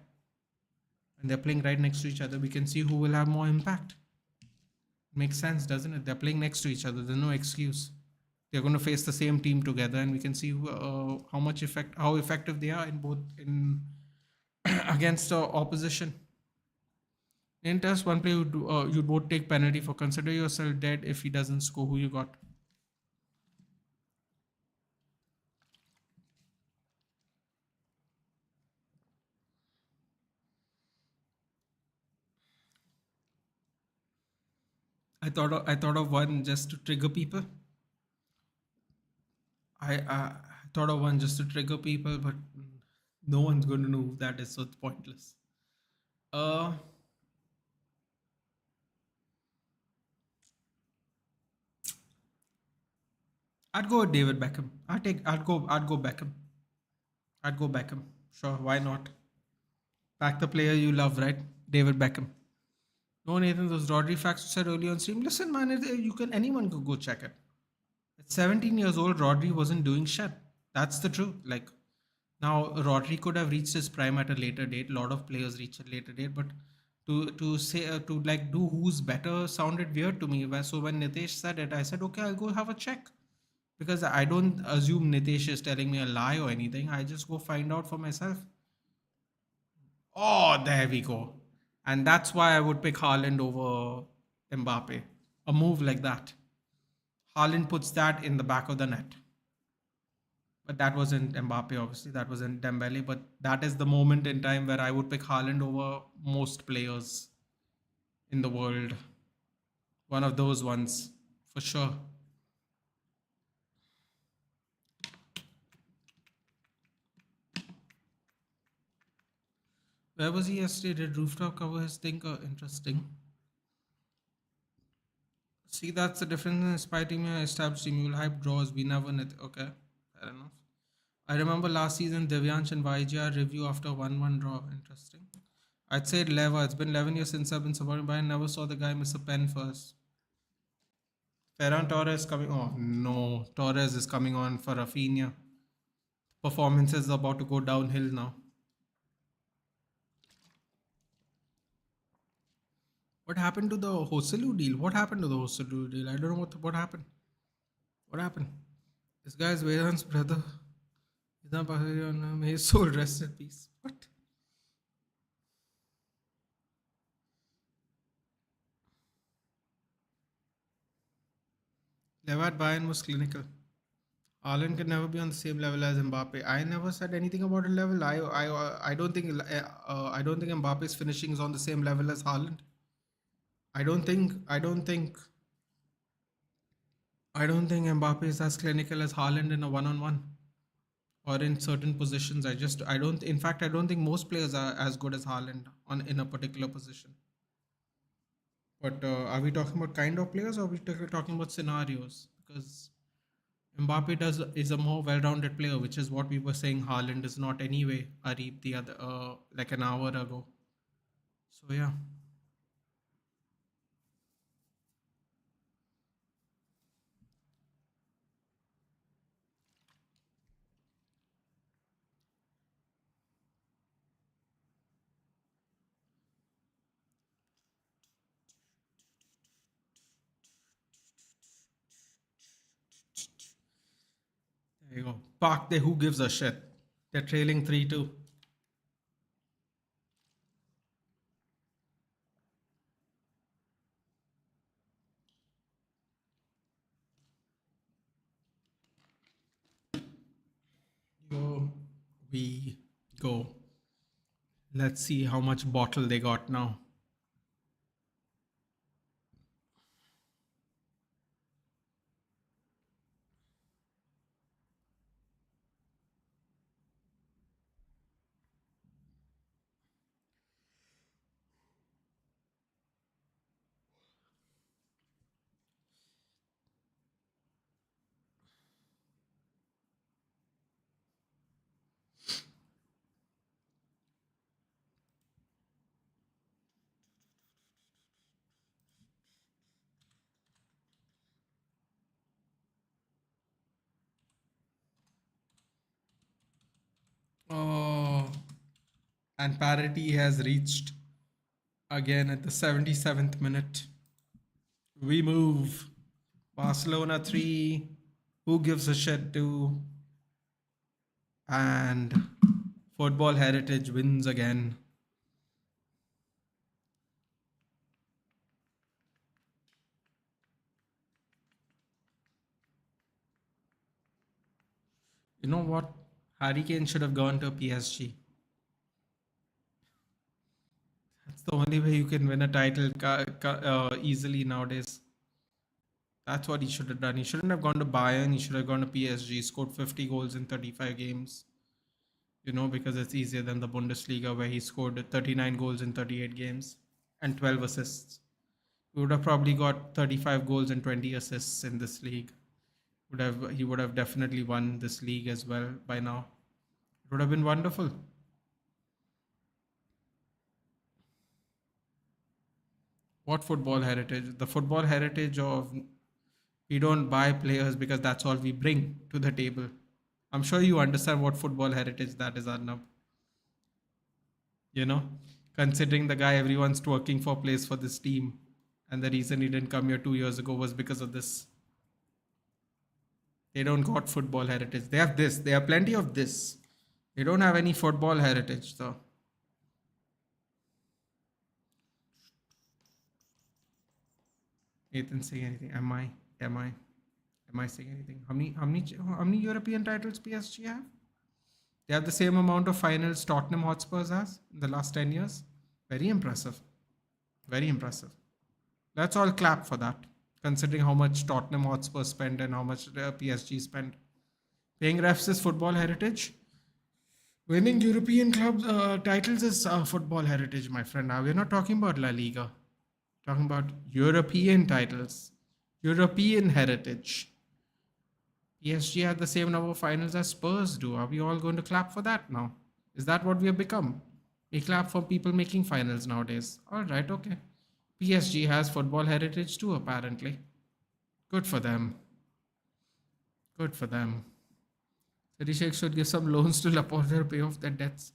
When they're playing right next to each other, we can see who will have more impact. Makes sense, doesn't it? They're playing next to each other. There's no excuse. They're going to face the same team together, and we can see how effective they are in both in against opposition. In test one play, you'd both take penalty for consider yourself dead if he doesn't score. Who you got? I thought of one just to trigger people. I thought of one just to trigger people, but no one's going to know who that is, so it's pointless. Uh, I'd go with David Beckham. I'd go Beckham. I'd go Beckham. Sure, why not? Back the player you love, right? David Beckham. No, Nathan, those Rodri facts you said earlier on stream. Listen, man, anyone could go check it. At 17 years old, Rodri wasn't doing shit. That's the truth. Like, now, Rodri could have reached his prime at a later date. A lot of players reach a later date, but to say to like do who's better sounded weird to me. So when Nitesh said it, I said, okay, I'll go have a check because I don't assume Nitesh is telling me a lie or anything. I just go find out for myself. Oh, there we go. And that's why I would pick Haaland over Mbappe. A move like that. Haaland puts that in the back of the net. But that wasn't Mbappe, obviously. That wasn't Dembele. But that is the moment in time where I would pick Haaland over most players in the world. One of those ones, for sure. Where was he yesterday? Did Rooftop cover his thinker? Interesting. See, that's the difference in Spy team and established team. You'll hype draws. We never net. Okay, fair enough. I remember last season Devyansh and YGR review after 1-1 draw. Interesting. I'd say Leva. It's been 11 years since I've been supported by. I never saw the guy miss a pen first. Ferran Torres coming. Oh no, Torres is coming on for Rafinha. Performance is about to go downhill now. What happened to the Hoselu deal? What happened to the Hoselu deal? I don't know what happened. What happened? This guy's Vedant's brother. May his soul rest in peace. What? Levat Bayern was clinical. Haaland can never be on the same level as Mbappe. I never said anything about a level. I don't think I don't think Mbappe's finishing is on the same level as Haaland. I don't think Mbappe is as clinical as Haaland in a one-on-one or in certain positions. I don't. In fact, I don't think most players are as good as Haaland on in a particular position. But are we talking about kind of players or are we talking about scenarios? Because Mbappe is a more well-rounded player, which is what we were saying. Haaland is not anyway. Arif the other like an hour ago. So yeah, there you go. Park there. Who gives a shit? They're trailing 3-2. Yo, we go. Let's see how much bottle they got now. And parity has reached again at the 77th minute. We move. Barcelona 3. Who gives a shit 2? And Football Heritage wins again. You know what? Harry Kane should have gone to PSG. That's the only way you can win a title easily nowadays. That's what he should have done. He shouldn't have gone to Bayern. He should have gone to PSG. Scored 50 goals in 35 games. Because it's easier than the Bundesliga where he scored 39 goals in 38 games and 12 assists. He would have probably got 35 goals and 20 assists in this league. He would have definitely won this league as well by now. It would have been wonderful. What football heritage? The football heritage of we don't buy players because that's all we bring to the table. I'm sure you understand what football heritage that is, Arnab. You know, considering the guy everyone's twerking for plays for this team, and the reason he didn't come here 2 years ago was because of this. They don't got football heritage. They have this. They have plenty of this. They don't have any football heritage, though. Nathan saying anything? Am I? Am I? Am I saying anything? How many European titles PSG have? They have the same amount of finals Tottenham Hotspurs has in the last 10 years. Very impressive. Very impressive. Let's all clap for that, considering how much Tottenham Hotspur spent and how much PSG spent. Paying refs is football heritage. Winning European club titles is football heritage, my friend. Now we're not talking about La Liga. We're talking about European titles, European heritage. PSG had the same number of finals as Spurs do. Are we all going to clap for that now? Is that what we have become? We clap for people making finals nowadays. All right, okay. PSG has football heritage too, apparently. Good for them. Good for them. City Sheikh should give some loans to Laporte to pay off their debts.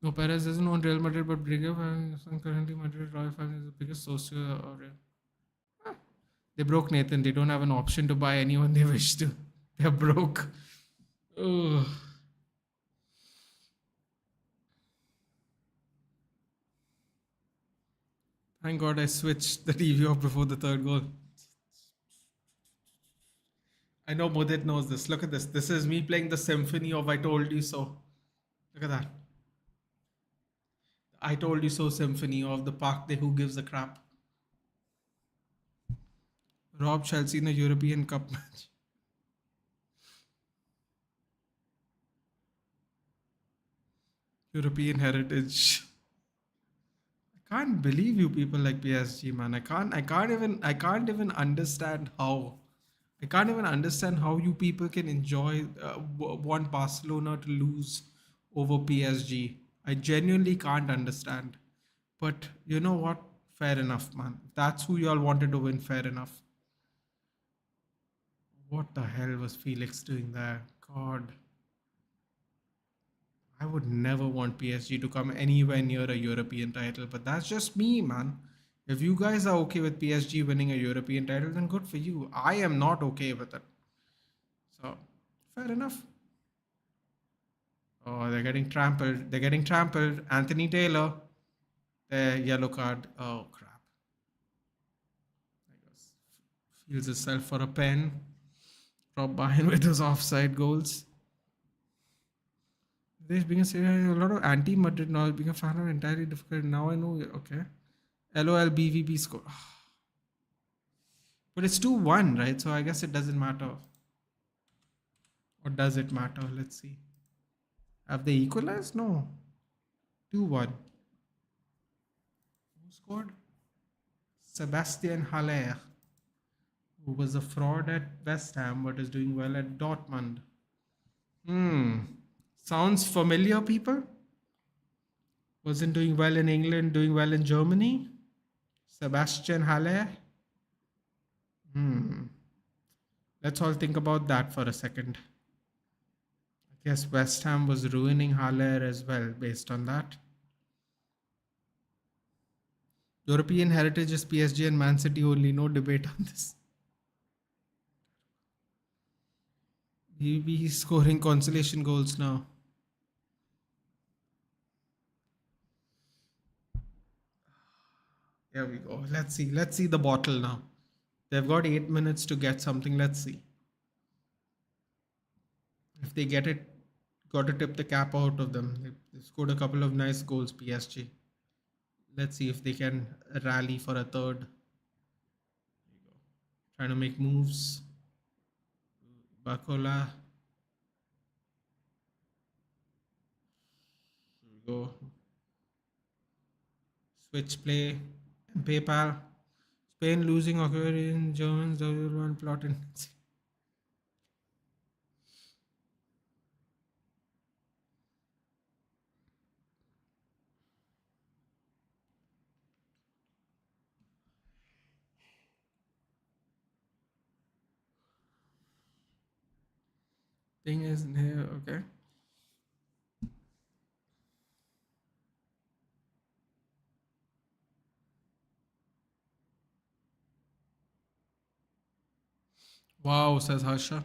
No, Perez doesn't own Real Madrid, but Brigham and currently Madrid Royal family is the biggest socio. They broke Nathan. They don't have an option to buy anyone they wish to. They're broke. Ugh. Thank God I switched the TV off before the third goal. I know Mudit knows this. Look at this. This is me playing the symphony of I Told You So. Look at that. I Told You So symphony of the Park Day Who Gives a Crap. Rob Chelsea in a European Cup match. European heritage. I can't believe you people like PSG, man. I can't even understand how. I can't even understand how you people can enjoy want Barcelona to lose over PSG. I genuinely can't understand. But you know what? Fair enough, man. If that's who y'all wanted to win, fair enough. What the hell was Felix doing there? God. I would never want PSG to come anywhere near a European title, but that's just me, man. If you guys are okay with PSG winning a European title, then good for you. I am not okay with it. So, fair enough. Oh, they're getting trampled. They're getting trampled. Anthony Taylor, their yellow card. Oh, crap. I guess feels himself for a pen. Rob behind with those offside goals. There's being a lot of anti-Madrid now. Being a fan of entirely difficult. Now I know. Okay. LOL BVB score. But it's 2-1, right? So I guess it doesn't matter. Or does it matter? Let's see. Have they equalized? No. 2-1. Who scored? Sebastian Haller, who was a fraud at West Ham but is doing well at Dortmund. Sounds familiar, people? Wasn't doing well in England, doing well in Germany? Sebastian Haller? Let's all think about that for a second. I Guess West Ham was ruining Haller as well based on that. European heritage is PSG and Man City only. No debate on this. He's scoring consolation goals now. Here we go. Let's see. Let's see the bottle now. They've got 8 minutes to get something. Let's see. If they get it, got to tip the cap out of them. They've scored a couple of nice goals, PSG. Let's see if they can rally for a third. Trying to make moves. Bacola. Here we go. Switch play. PayPal. Spain losing Hungarian Germans. One plotting. Thing is here. Okay. Wow, says Harsha.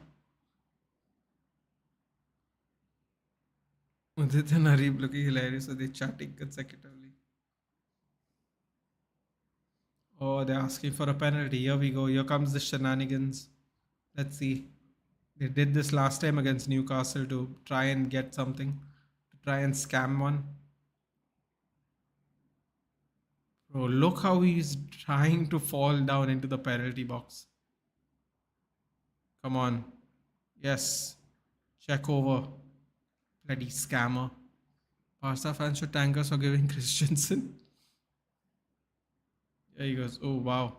Udit and Harib looking hilarious. So they chatting consecutively. Oh, they're asking for a penalty. Here we go. Here comes the shenanigans. Let's see. They did this last time against Newcastle to try and get something, to try and scam one. Bro, look how he's trying to fall down into the penalty box. Come on. Yes. Check over. Bloody scammer. Barca fans should thank us for giving Christensen. There he goes. Oh, wow.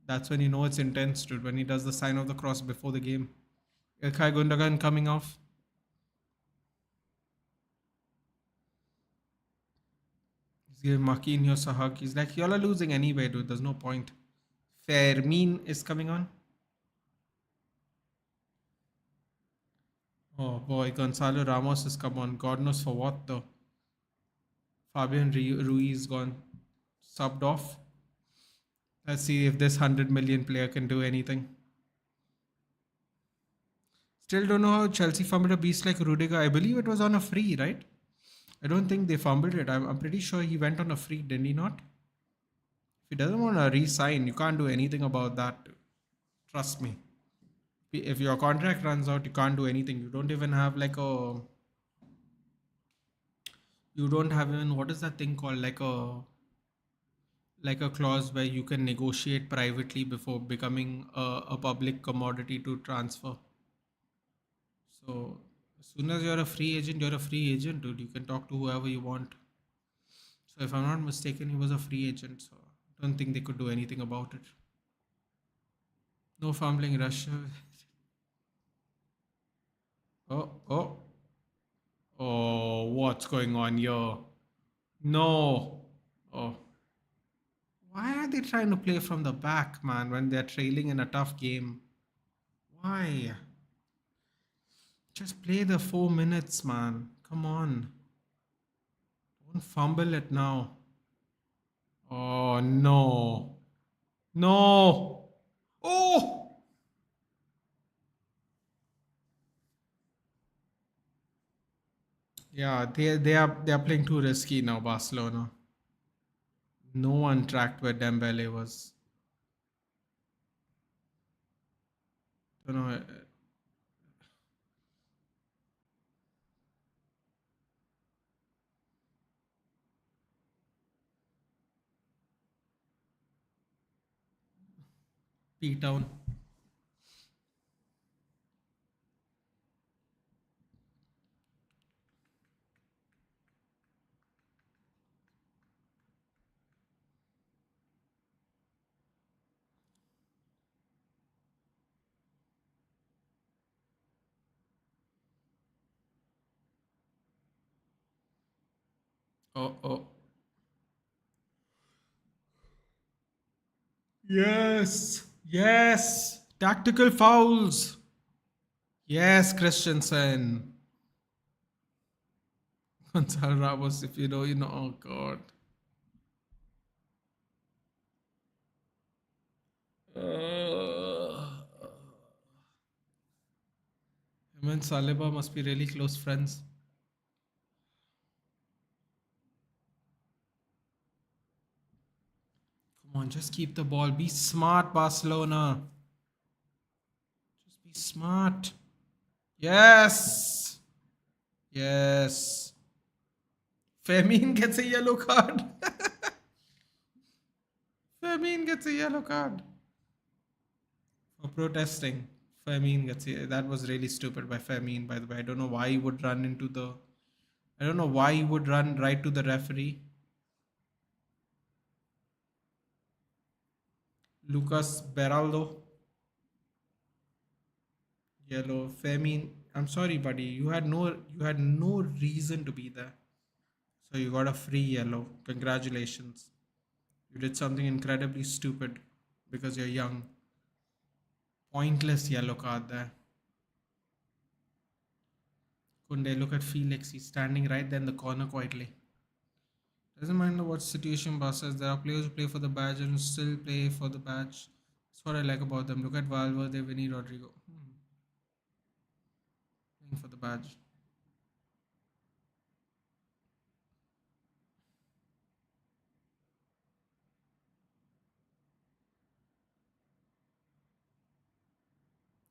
That's when you know it's intense, dude. When he does the sign of the cross before the game. Ilkay Gundogan coming off. He's giving Marquinhos a hug. He's like, y'all are losing anyway, dude. There's no point. Fermin is coming on. Oh boy, Gonzalo Ramos has come on. God knows for what though. Fabian Ruiz gone. Subbed off. Let's see if this 100 million player can do anything. Still don't know how Chelsea fumbled a beast like Rudiger. I believe it was on a free, right? I don't think they fumbled it. I'm pretty sure he went on a free, didn't he not? If he doesn't want to re-sign, you can't do anything about that. Trust me. If your contract runs out, you can't do anything. You don't even have like a. You don't have even what is that thing called like a clause where you can negotiate privately before becoming a public commodity to transfer. So as soon as you're a free agent, you're a free agent, dude. You can talk to whoever you want. So if I'm not mistaken, he was a free agent. So I don't think they could do anything about it. No fumbling Russia. Oh, oh, oh, what's going on here? No. Oh. Why are they trying to play from the back, man, when they're trailing in a tough game? Why? Just play the 4 minutes, man. Come on. Don't fumble it now. Oh, no. No. Oh! Yeah, they are playing too risky now, Barcelona. No one tracked where Dembele was. You know, P-Town. Oh, oh. Yes. Yes. Tactical fouls. Yes, Christensen. Gonzalo Ramos, if you know, you know. Oh, God. Him and Saliba must be really close friends. Come on, just keep the ball. Be smart, Barcelona. Just be smart. Yes. Yes. Fermin gets a yellow card. Fermin gets a yellow card for protesting. That was really stupid by Fermin, by the way. I don't know why he would run into the. I don't know why he would run right to the referee. Lucas Beraldo, yellow. Fermin, I'm sorry, buddy. You had no reason to be there. So you got a free yellow. Congratulations. You did something incredibly stupid because you're young. Pointless yellow card there. Kunde, look at Felix. He's standing right there in the corner quietly. Doesn't matter what situation passes. There are players who play for the badge and still play for the badge. That's what I like about them. Look at Valverde, Vinny, Rodrigo. Playing for the badge.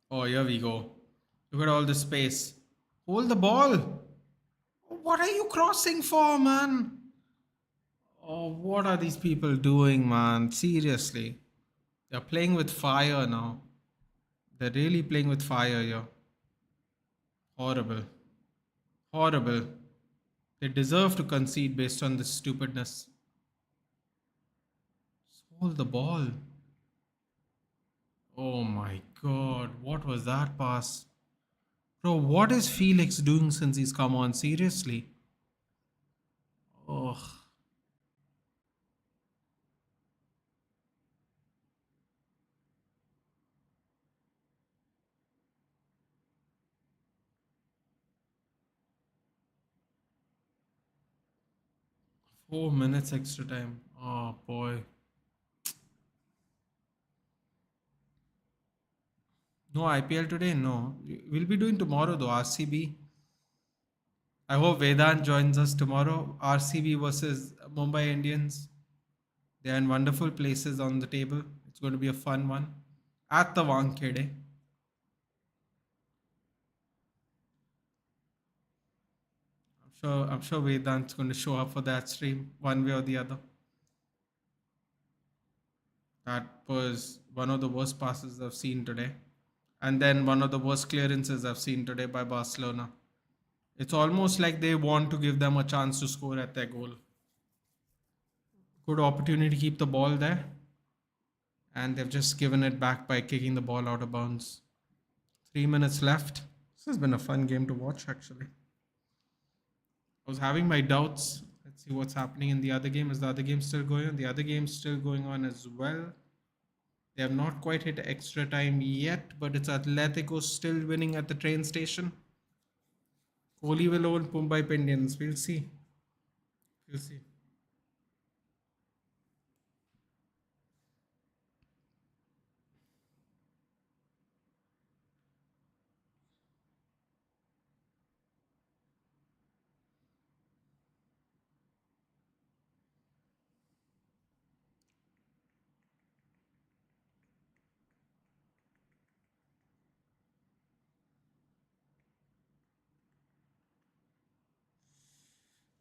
Oh, here we go. Look at all the space. Hold the ball. What are you crossing for, man? Oh, what are these people doing, man? Seriously. They're playing with fire now. They're really playing with fire here. Horrible. Horrible. They deserve to concede based on this stupidness. Just hold the ball. Oh my god. What was that pass? Bro, what is Felix doing since he's come on? Seriously. Oh, 4 minutes extra time. Oh boy. No IPL today? No. We'll be doing tomorrow though. RCB. I hope Vedant joins us tomorrow. RCB versus Mumbai Indians. They are in wonderful places on the table. It's going to be a fun one. At the Wankhede. I'm sure Vedant's going to show up for that stream one way or the other. That was one of the worst passes I've seen today. And then one of the worst clearances I've seen today by Barcelona. It's almost like they want to give them a chance to score at their goal. Good opportunity to keep the ball there. And they've just given it back by kicking the ball out of bounds. 3 minutes left. This has been a fun game to watch, actually. I was having my doubts. Let's see what's happening in the other game. Is the other game still going on? The other game's still going on as well. They have not quite hit extra time yet, but it's Atletico still winning at the train station. Kohli will own Mumbai Indians. We'll see. We'll see.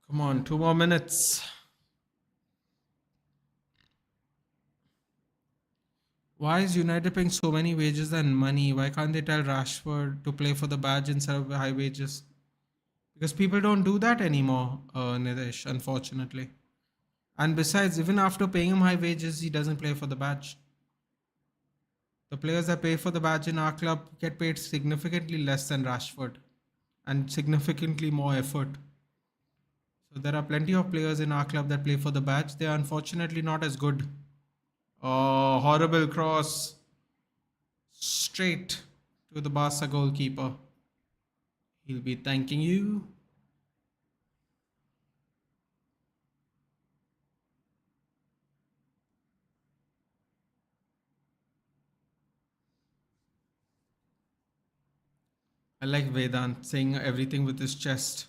Come on, 2 more minutes. Why is United paying so many wages and money? Why can't they tell Rashford to play for the badge instead of high wages? Because people don't do that anymore, Nidesh, unfortunately. And besides, even after paying him high wages, he doesn't play for the badge. The players that pay for the badge in our club get paid significantly less than Rashford and significantly more effort. So there are plenty of players in our club that play for the badge. They are unfortunately not as good. Horrible cross. Straight to the Barca goalkeeper. He'll be thanking you. I like Vedant saying everything with his chest.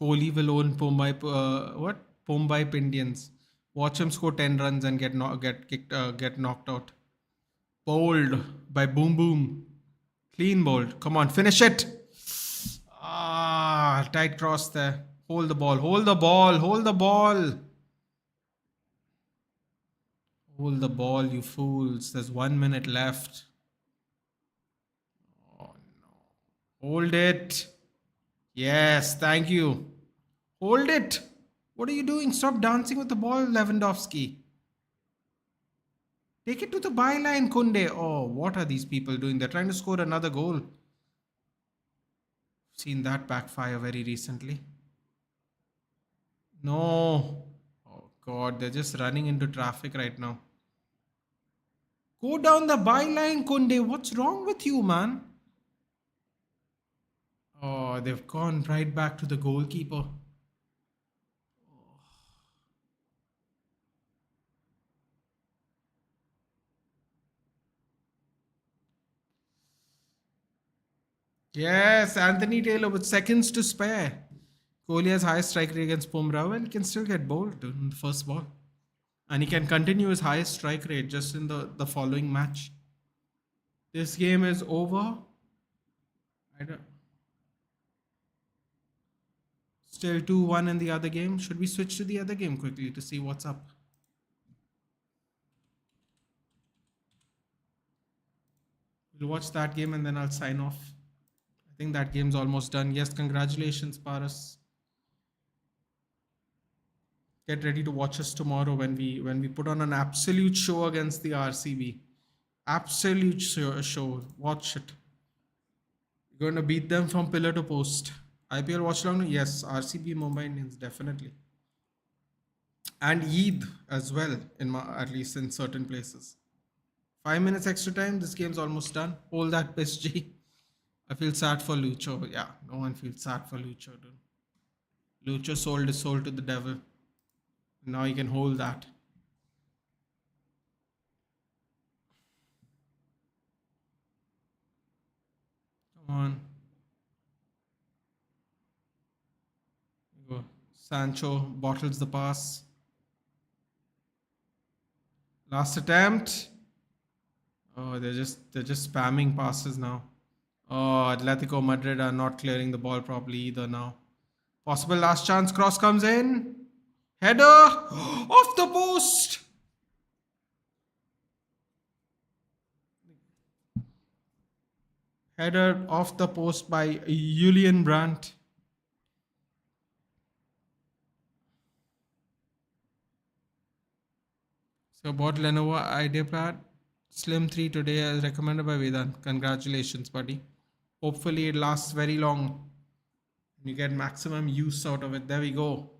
Kohli will own Mumbai Indians. Watch him score 10 runs and get knocked out. Bowled by Boom Boom. Clean bowled. Come on, finish it. Ah, tight cross there. Hold the ball. Hold the ball. Hold the ball. Hold the ball, you fools. There's 1 minute left. Oh no. Hold it. Yes, thank you. Hold it. What are you doing? Stop dancing with the ball, Lewandowski. Take it to the byline, Kunde. Oh, what are these people doing? They're trying to score another goal. Seen that backfire very recently. No. Oh, God. They're just running into traffic right now. Go down the byline, Kunde. What's wrong with you, man? Oh, they've gone right back to the goalkeeper. Yes, Anthony Taylor with seconds to spare. Kohli has high strike rate against Bumrah. Well, he can still get bowled in the first ball. And he can continue his highest strike rate just in the following match. This game is over. I don't, Still 2-1 in the other game. Should we switch to the other game quickly to see what's up? We'll watch that game and then I'll sign off. I think that game's almost done. Yes, congratulations, Paras. Get ready to watch us tomorrow when we put on an absolute show against the RCB. Absolute show. Watch it. You're going to beat them from pillar to post. IPL watch along? Yes, RCB Mumbai Indians definitely. And Eid as well, at least in certain places. 5 minutes extra time. This game's almost done. Hold that piss, G. I feel sad for Lucho. Yeah, no one feels sad for Lucho, dude. Lucho sold his soul to the devil. Now he can hold that. Come on. Go. Sancho bottles the pass. Last attempt. Oh, they're just spamming passes now. Oh, Atletico Madrid are not clearing the ball properly either now. Possible last chance. Cross comes in. Header off the post. Header off the post by Julian Brandt. So bought Lenovo IdeaPad Slim 3 today as recommended by Vedant. Congratulations, buddy. Hopefully it lasts very long. You get maximum use out of it. There we go.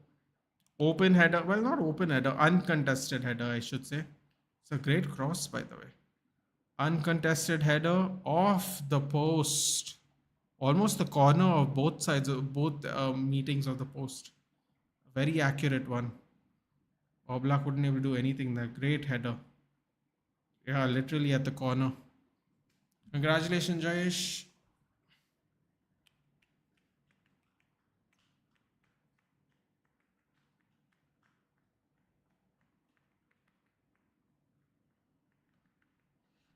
Open header. Well, not open header. Uncontested header, I should say. It's a great cross, by the way. Uncontested header off the post. Almost the corner of both sides of both meetings of the post. Very accurate one. Oblak wouldn't able to do anything there. Great header. Yeah, literally at the corner. Congratulations, Jayesh.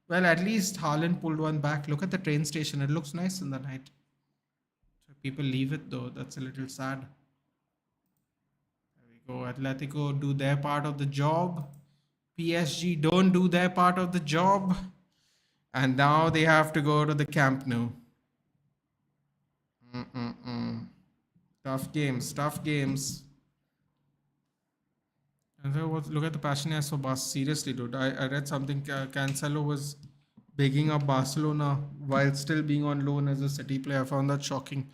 Well, at least Haaland pulled one back. Look at the train station. It looks nice in the night. So people leave it though. That's a little sad. There we go. Atletico do their part of the job. PSG don't do their part of the job. And now they have to go to the Camp Nou. Tough games, tough games. And look at the passion he has for Barcelona. Seriously, dude. I read something. Cancelo was begging up Barcelona while still being on loan as a City player. I found that shocking.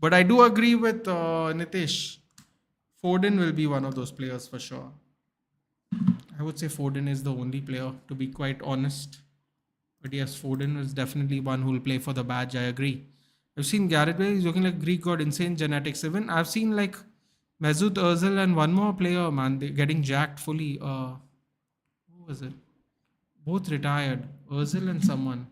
But I do agree with Nitish. Foden will be one of those players for sure. I would say Foden is the only player, to be quite honest. But yes, Foden is definitely one who will play for the badge. I agree. I've seen Gareth Bale. He's looking like Greek god. Insane genetics. Even I've seen like Mesut Ozil and one more player, man. They getting jacked fully. Who was it? Both retired. Ozil and someone.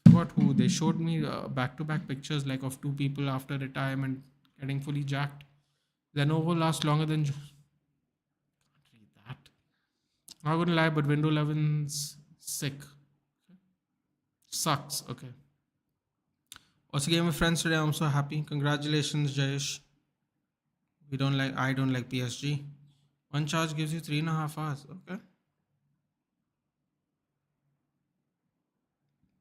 Forgot who. They showed me back-to-back pictures like of two people after retirement getting fully jacked. Lenovo lasts longer than. Can't read that. Not gonna lie, but Windows 11's sick. Sucks. Okay. Also, game with friends today. I'm so happy. Congratulations, Jayesh. We don't like. I don't like PSG. One charge gives you 3.5 hours. Okay.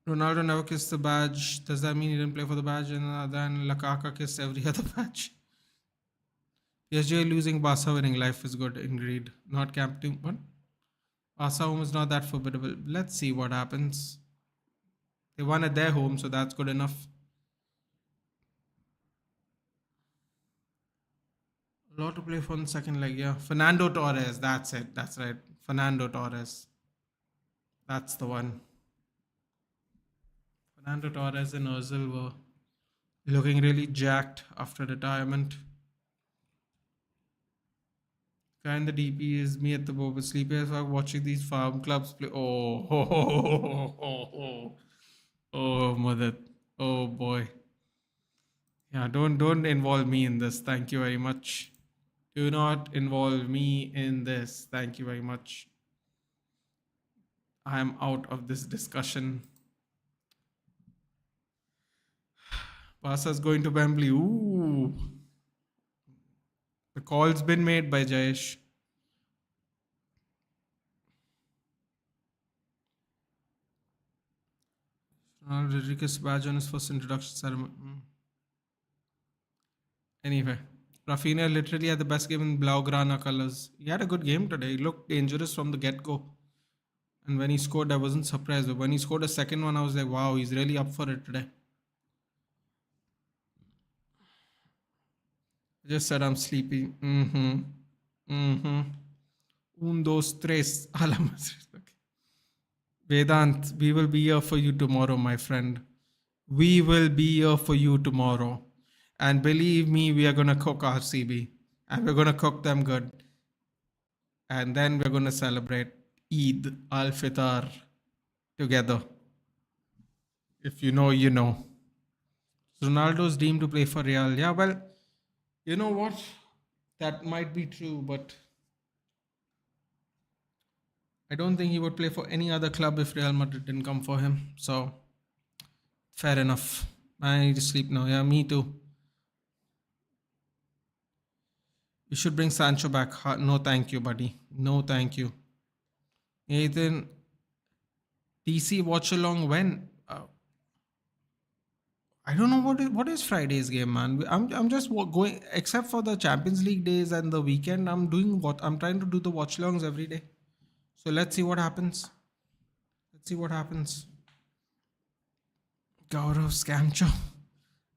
Ronaldo never kissed the badge. Does that mean he didn't play for the badge? And then Lakaka kissed every other badge. PSG losing, Barca winning. Life is good. Agreed. Not captain. What? Barca home is not that formidable. Let's see what happens. They won at their home, so that's good enough. A lot to play for in the second leg, yeah. Fernando Torres, that's it. That's right. Fernando Torres. That's the one. Fernando Torres and Ozil were looking really jacked after retirement. Guy in the DP is me at the boat with sleepy as fuck watching these farm clubs play. Oh, oh, oh, oh, oh, oh, mother. Oh boy. Yeah, don't involve me in this. Thank you very much. Do not involve me in this. Thank you very much. I am out of this discussion. Barca's going to Wembley. Ooh. The call's been made by Jayesh. Rodriguez badge on his first introduction ceremony. Anyway, Rafinha literally had the best game in Blaugrana colors. He had a good game today. He looked dangerous from the get-go. And when he scored, I wasn't surprised. But when he scored a second one, I was like, wow, he's really up for it today. I just said I'm sleepy. Mm-hmm. Mm-hmm. Un, dos, tres. Okay. Vedant, we will be here for you tomorrow, my friend. We will be here for you tomorrow. And believe me, we are going to cook RCB. And we're going to cook them good. And then we're going to celebrate Eid al-Fitr together. If you know, you know. Ronaldo's dream to play for Real. Yeah, well, you know what? That might be true, but I don't think he would play for any other club if Real Madrid didn't come for him. So, fair enough. I need to sleep now. Yeah, me too. You should bring Sancho back. No, thank you, buddy. No, thank you. Nathan, DC watch along when? I don't know what is Friday's game, man. I'm just going, except for the Champions League days and the weekend. I'm trying to do the watch alongs every day. So let's see what happens. Let's see what happens. Gaurav Scamcho.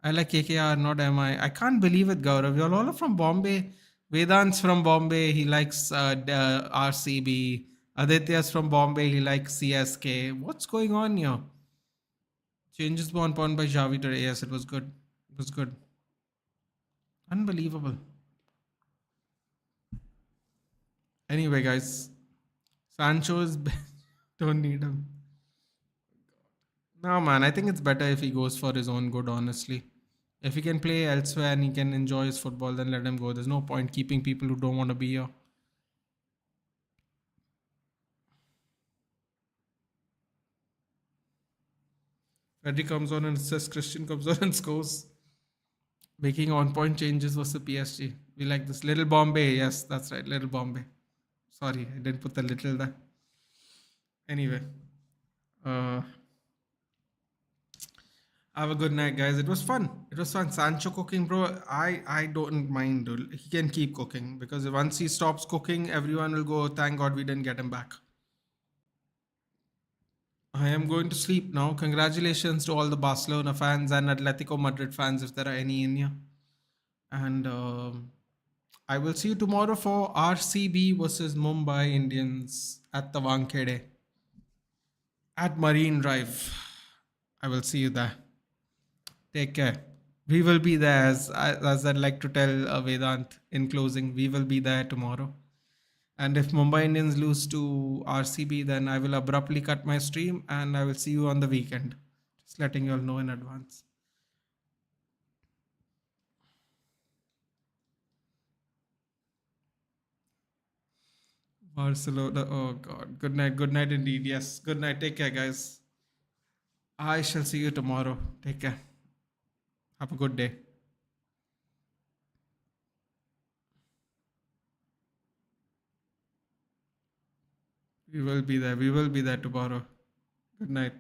I like KKR, not MI. I can't believe it, Gaurav. You're all from Bombay. Vedant's from Bombay. He likes RCB. Aditya's from Bombay. He likes CSK. What's going on here? Changes were on point by Javi today. Yes, it was good. It was good. Unbelievable. Anyway, guys, Sancho is don't need him. No, man. I think it's better if he goes for his own good. Honestly, if he can play elsewhere and he can enjoy his football, then let him go. There's no point keeping people who don't want to be here. Freddy comes on and says Christian comes on and scores. Making on point changes was the PSG. We like this. Little Bombay. Yes, that's right. Little Bombay. Sorry, I didn't put the little there. Anyway. Have a good night, guys. It was fun. It was fun. Sancho cooking, bro. I don't mind. He can keep cooking because once he stops cooking, everyone will go, thank God we didn't get him back. I am going to sleep now. Congratulations to all the Barcelona fans and Atletico Madrid fans, if there are any in here. And I will see you tomorrow for RCB versus Mumbai Indians at the Wankhede at Marine Drive. I will see you there. Take care. We will be there, as I'd like to tell Vedant in closing. We will be there tomorrow. And if Mumbai Indians lose to RCB, then I will abruptly cut my stream and I will see you on the weekend. Just letting you all know in advance. Barcelona. Oh God. Good night. Good night indeed. Yes. Good night. Take care, guys. I shall see you tomorrow. Take care. Have a good day. We will be there. We will be there tomorrow. Good night.